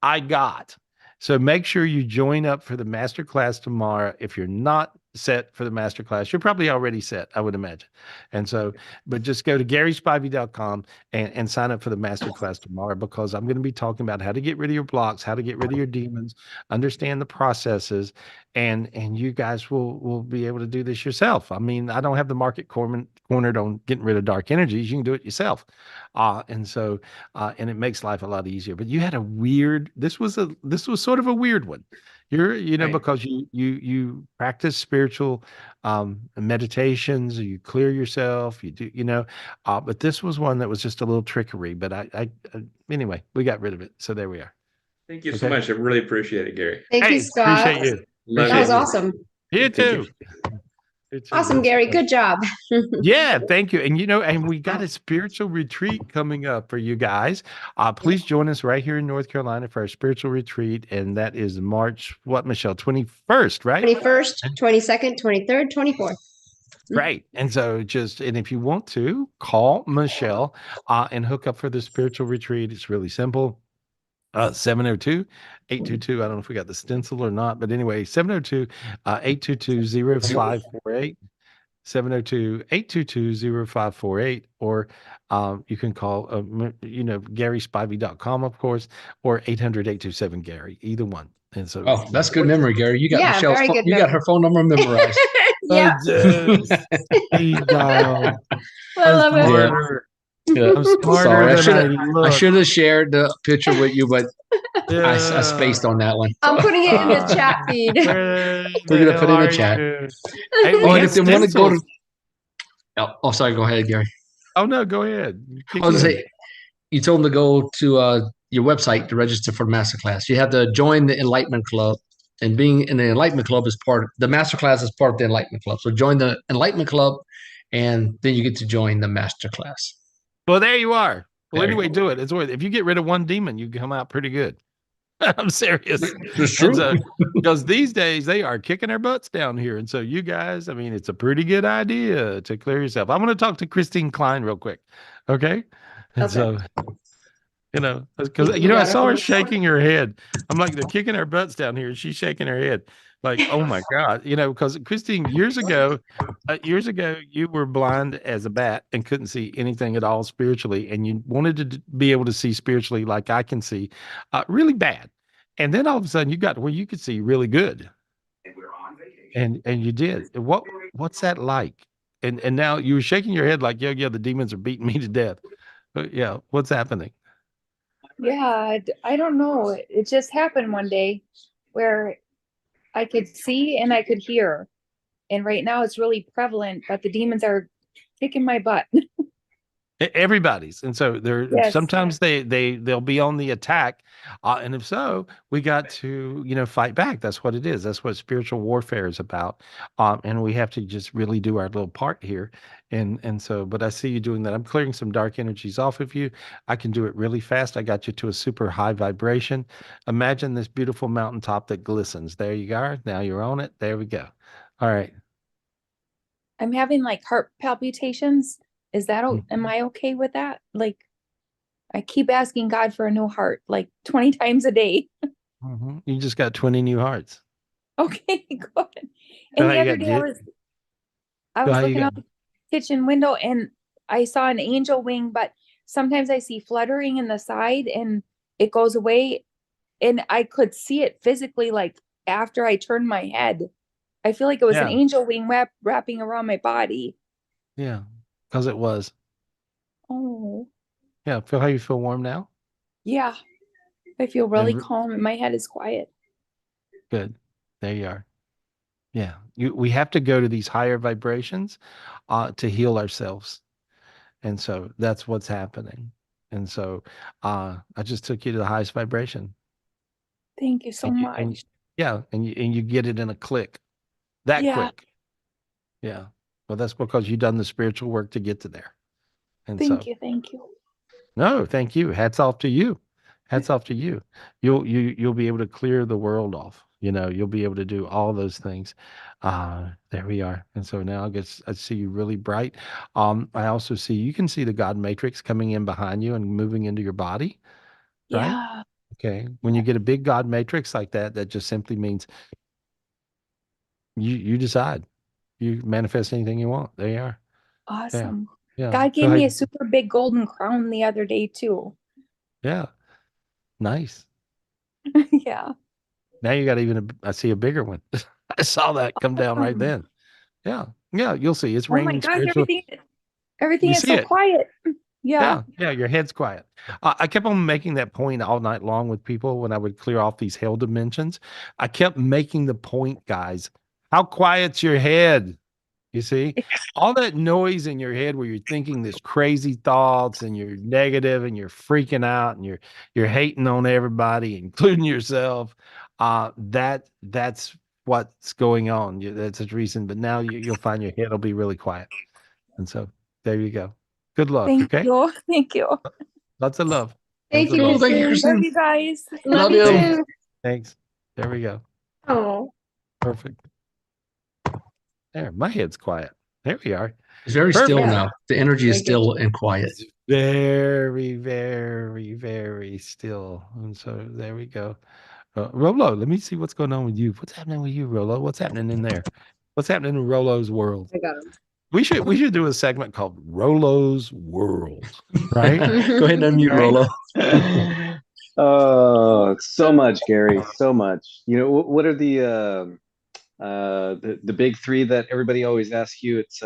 I got. So make sure you join up for the master class tomorrow. If you're not set for the master class, you're probably already set, I would imagine. And so, but just go to GarySpivey.com and sign up for the master class tomorrow, because I'm going to be talking about how to get rid of your blocks, how to get rid of your demons, understand the processes, and you guys will be able to do this yourself. I mean, I don't have the market cornered on getting rid of dark energies. You can do it yourself. And it makes life a lot easier. But you had this was sort of a weird one. Right. Because you practice spiritual meditations, you clear yourself, you do, but this was one that was just a little trickery. But anyway, we got rid of it. So there we are. Thank you so much. I really appreciate it, Gary. Thank you, Scott. Appreciate you. That was awesome. You too. Awesome, Gary. Good job. Yeah, thank you. And we got a spiritual retreat coming up for you guys. Please join us right here in North Carolina for our spiritual retreat. And that is March, Michelle? 21st, right? 21st, 22nd, 23rd, 24th. Right. And so and if you want to, call Michelle and hook up for the spiritual retreat. It's really simple. 702-822. I don't know if we got the stencil or not, but anyway, 702-822-0548. 702-822-0548, or you can call GarySpivey.com, of course, or 800-827-Gary, either one. And so, that's good memory, Gary. You got Michelle's you got her phone number memorized. Yeah. I love it. Yeah. I'm smarter Sorry, than I look. I should have shared the picture with you, but I spaced on that one. I'm putting it in the chat feed. Where We're the gonna hell put it in the are chat. you? Hey, we Oh, and have if they want to go to, stencils. oh, sorry, go ahead, Gary. Oh no, go ahead. Kick I was it gonna in. say, you told them to go to your website to register for the masterclass. You have to join the Enlightenment Club, and being in the Enlightenment Club is the masterclass is part of the Enlightenment Club. So join the Enlightenment Club, and then you get to join the masterclass. Well, there you are. Well, There anyway, you do it. It's worth it. If you get rid of one demon, you come out pretty good. I'm serious. It's And true. so, because these days they are kicking their butts down here. And so, you guys, I mean, it's a pretty good idea to clear yourself. I'm going to talk to Christine Klein real quick. Okay. And so, because, I saw her shaking her head. I'm like, they're kicking their butts down here. And she's shaking her head. Like, oh my God, because Christine, years ago, you were blind as a bat and couldn't see anything at all spiritually. And you wanted to be able to see spiritually like I can see, really bad. And then all of a sudden you got to where you could see really good. And you did. What's that like? And now you were shaking your head like, yeah, the demons are beating me to death. But yeah, what's happening? Yeah, I don't know. It just happened one day where I could see and I could hear. And right now it's really prevalent, but the demons are kicking my butt. Everybody's. And so they're Yes. sometimes they'll be on the attack. And if so, we got to, fight back. That's what it is. That's what spiritual warfare is about. And we have to just really do our little part here. And so, but I see you doing that. I'm clearing some dark energies off of you. I can do it really fast. I got you to a super high vibration. Imagine this beautiful mountaintop that glistens. There you are. Now you're on it. There we go. All right. I'm having like heart palpitations. Is that, am I okay with that? Like, I keep asking God for a new heart, like 20 times a day. Mm-hmm. You just got 20 new hearts. Okay, good. And the other day I was looking out the kitchen window and I saw an angel wing, but sometimes I see fluttering in the side and it goes away. And I could see it physically, like after I turned my head. I feel like it was an angel wing wrapping around my body. Yeah, because it was. Oh. Yeah, feel how you feel warm now? Yeah. I feel really calm and my head is quiet. Good. There you are. Yeah. We have to go to these higher vibrations to heal ourselves. And so that's what's happening. And so I just took you to the highest vibration. Thank you so much. And you get it in a click. That quick. Yeah. Well, that's because you've done the spiritual work to get to there. And thank you. No, thank you. Hats off to you. Hats off to you. You'll be able to clear the world off. You'll be able to do all those things. There we are. And so now I see you really bright. I also see you can see the God matrix coming in behind you and moving into your body. Right? Yeah. Okay. When you get a big God matrix like that, that just simply means you decide. You manifest anything you want. There you are. Awesome. Yeah. God gave me a super big golden crown the other day too. Yeah. Nice. Yeah. Now you got I see a bigger one. I saw that come down right then. Yeah. Yeah. You'll see. It's raining. Oh my God, everything You is see so it. quiet. Yeah. Yeah. Your head's quiet. I kept on making that point all night long with people when I would clear off these hell dimensions. I kept making the point, guys. How quiet's your head? You see, all that noise in your head where you're thinking this crazy thoughts and you're negative and you're freaking out and you're hating on everybody, including yourself. That's what's going on. That's the reason. But now you'll find your head will be really quiet. And so there you go. Good luck. Thank Okay. you. Thank you. Lots of love. Thank you, love. Thank you, Christine. Love you guys. Love you too. Thanks. There we go. Oh. Perfect. There, my head's quiet. There we are. It's very Perfect. still now. The energy is still and quiet. It's very, very, very still. And so there we go. Rolo, let me see what's going on with you. What's happening with you, Rolo? What's happening in there? What's happening in Rolo's world? I got him. We should do a segment called Rolo's World, right? Go ahead and unmute Rolo. Oh, so much, Gary. So much. What are the big three that everybody always asks you? It's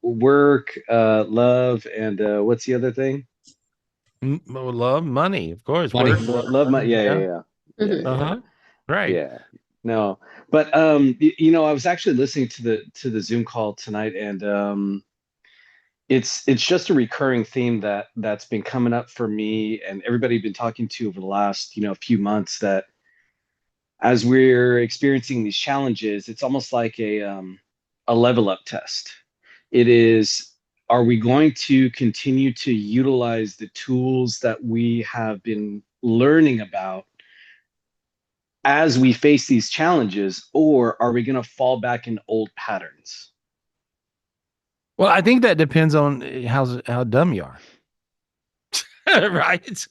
work, love, and what's the other thing? Love, money, of course. Money. Work, Love my, yeah, yeah, yeah. Yeah, yeah, Uh-huh. Right. yeah. No, but I was actually listening to the Zoom call tonight, and it's just a recurring theme that's been coming up for me and everybody been talking to over the last, few months, that as we're experiencing these challenges, it's almost like a level up test. It is, are we going to continue to utilize the tools that we have been learning about as we face these challenges, or are we going to fall back in old patterns? Well, I think that depends on how dumb you are. Right?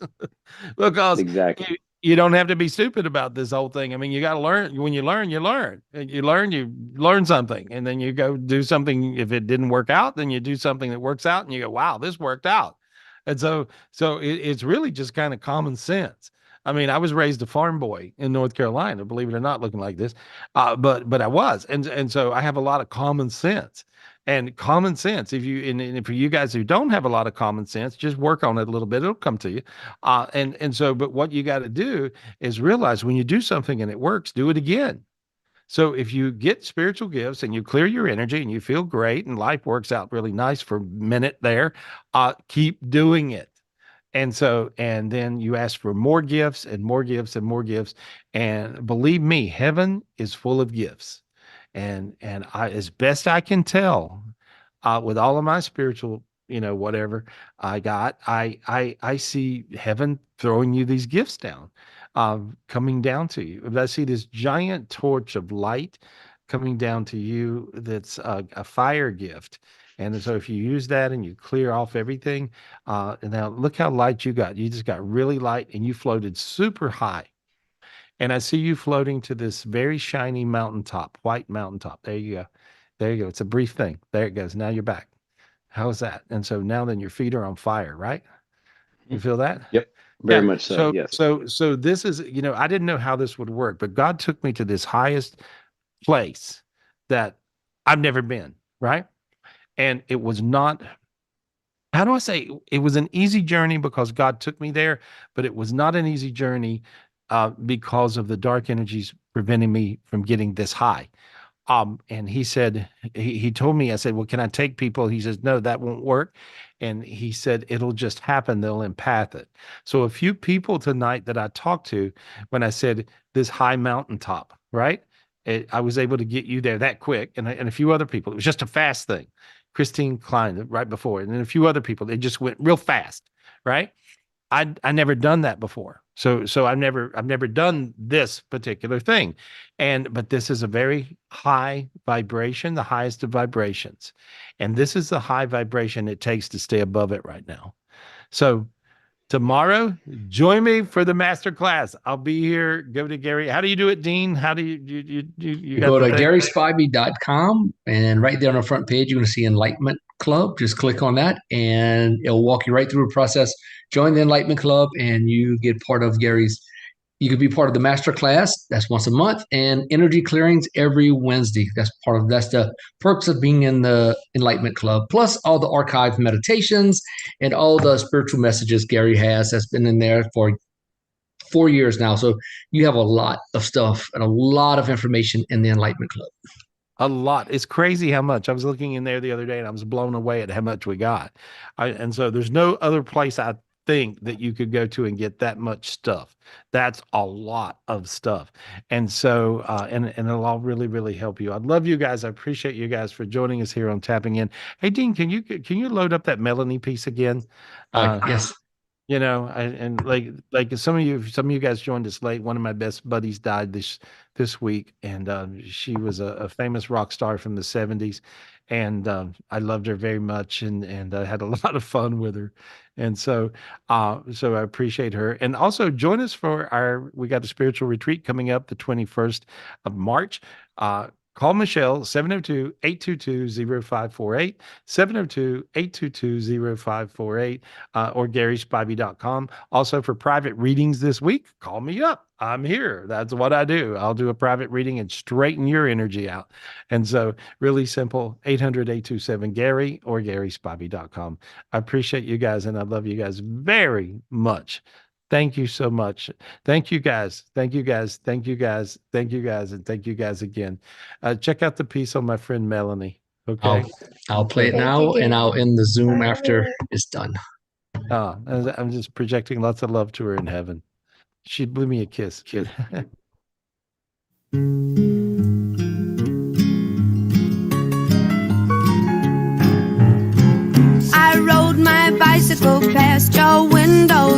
Because Exactly. you don't have to be stupid about this whole thing. I mean, you got to learn. When you learn, you learn. And you learn something, and then you go do something. If it didn't work out, then you do something that works out, and you go, "Wow, this worked out." And so it's really just kind of common sense. I mean, I was raised a farm boy in North Carolina, believe it or not, looking like this, but I was, and so I have a lot of common sense. And common sense, and for you guys who don't have a lot of common sense, just work on it a little bit. It'll come to you. But what you got to do is realize when you do something and it works, do it again. So if you get spiritual gifts and you clear your energy and you feel great and life works out really nice for a minute there, keep doing it. And then you ask for more gifts and more gifts and more gifts. And believe me, heaven is full of gifts. And I, as best I can tell, with all of my spiritual, whatever I got, I see heaven throwing you these gifts down, coming down to you. I see this giant torch of light coming down to you. That's a fire gift. And so if you use that and you clear off everything, and now look how light you got. You just got really light and you floated super high. And I see you floating to this very shiny mountaintop, white mountaintop. There you go. There you go. It's a brief thing. There it goes. Now you're back. How's that? And so now then your feet are on fire, right? You feel that? Yep. Very Yeah. much so. Yes. So this is, I didn't know how this would work, but God took me to this highest place that I've never been, right? And it was not, how do I say, it was an easy journey because God took me there, but it was not an easy journey because of the dark energies preventing me from getting this high. And he said, he told me, I said, well, can I take people? He says, no, that won't work. And he said, it'll just happen. They'll empath it. So a few people tonight that I talked to, when I said this high mountaintop, right? I was able to get you there that quick. And a few other people, it was just a fast thing. Christine Klein right before, and then a few other people, they just went real fast, right? I never done that before. So I've never done this particular thing. But this is a very high vibration, the highest of vibrations. And this is the high vibration it takes to stay above it right now. So tomorrow, join me for the master class. I'll be here. Go to Gary. How do you do it, Dean? How do you got go to the thing? GarySpivey.com, and right there on the front page, you're going to see Enlightenment Club. Just click on that and it'll walk you right through the process. Join the Enlightenment Club and you get part of Gary's. You could be part of the master class. That's once a month, and energy clearings every Wednesday. That's the purpose of being in the Enlightenment Club. Plus all the archived meditations and all the spiritual messages Gary has that's been in there for 4 years now. So you have a lot of stuff and a lot of information in the Enlightenment Club. A lot. It's crazy how much. I was looking in there the other day and I was blown away at how much we got. And so there's no other place I think that you could go to and get that much stuff. That's a lot of stuff. And so, and it'll all really, really help you. I love you guys. I appreciate you guys for joining us here on Tapping In. Hey, Dean, can you load up that Melanie piece again? Yes. And like some of you guys joined us late. One of my best buddies died this week, and she was a famous rock star from the 70s, and I loved her very much, and I had a lot of fun with her, and so I appreciate her. And also join us for we got a spiritual retreat coming up the 21st of March. Call Michelle, 702-822-0548, 702-822-0548, or GarySpivey.com. Also, for private readings this week, call me up. I'm here. That's what I do. I'll do a private reading and straighten your energy out. And so, really simple, 800-827-GARY or GarySpivey.com. I appreciate you guys, and I love you guys very much. Thank you so much. Thank you guys. Thank you guys. Thank you guys. Thank you guys. And thank you guys again. Check out the piece on my friend Melanie. Okay. I'll play it now and I'll end the Zoom after it's done. I'm just projecting lots of love to her in heaven. She blew me a kiss. Kid. I rode my bicycle past your window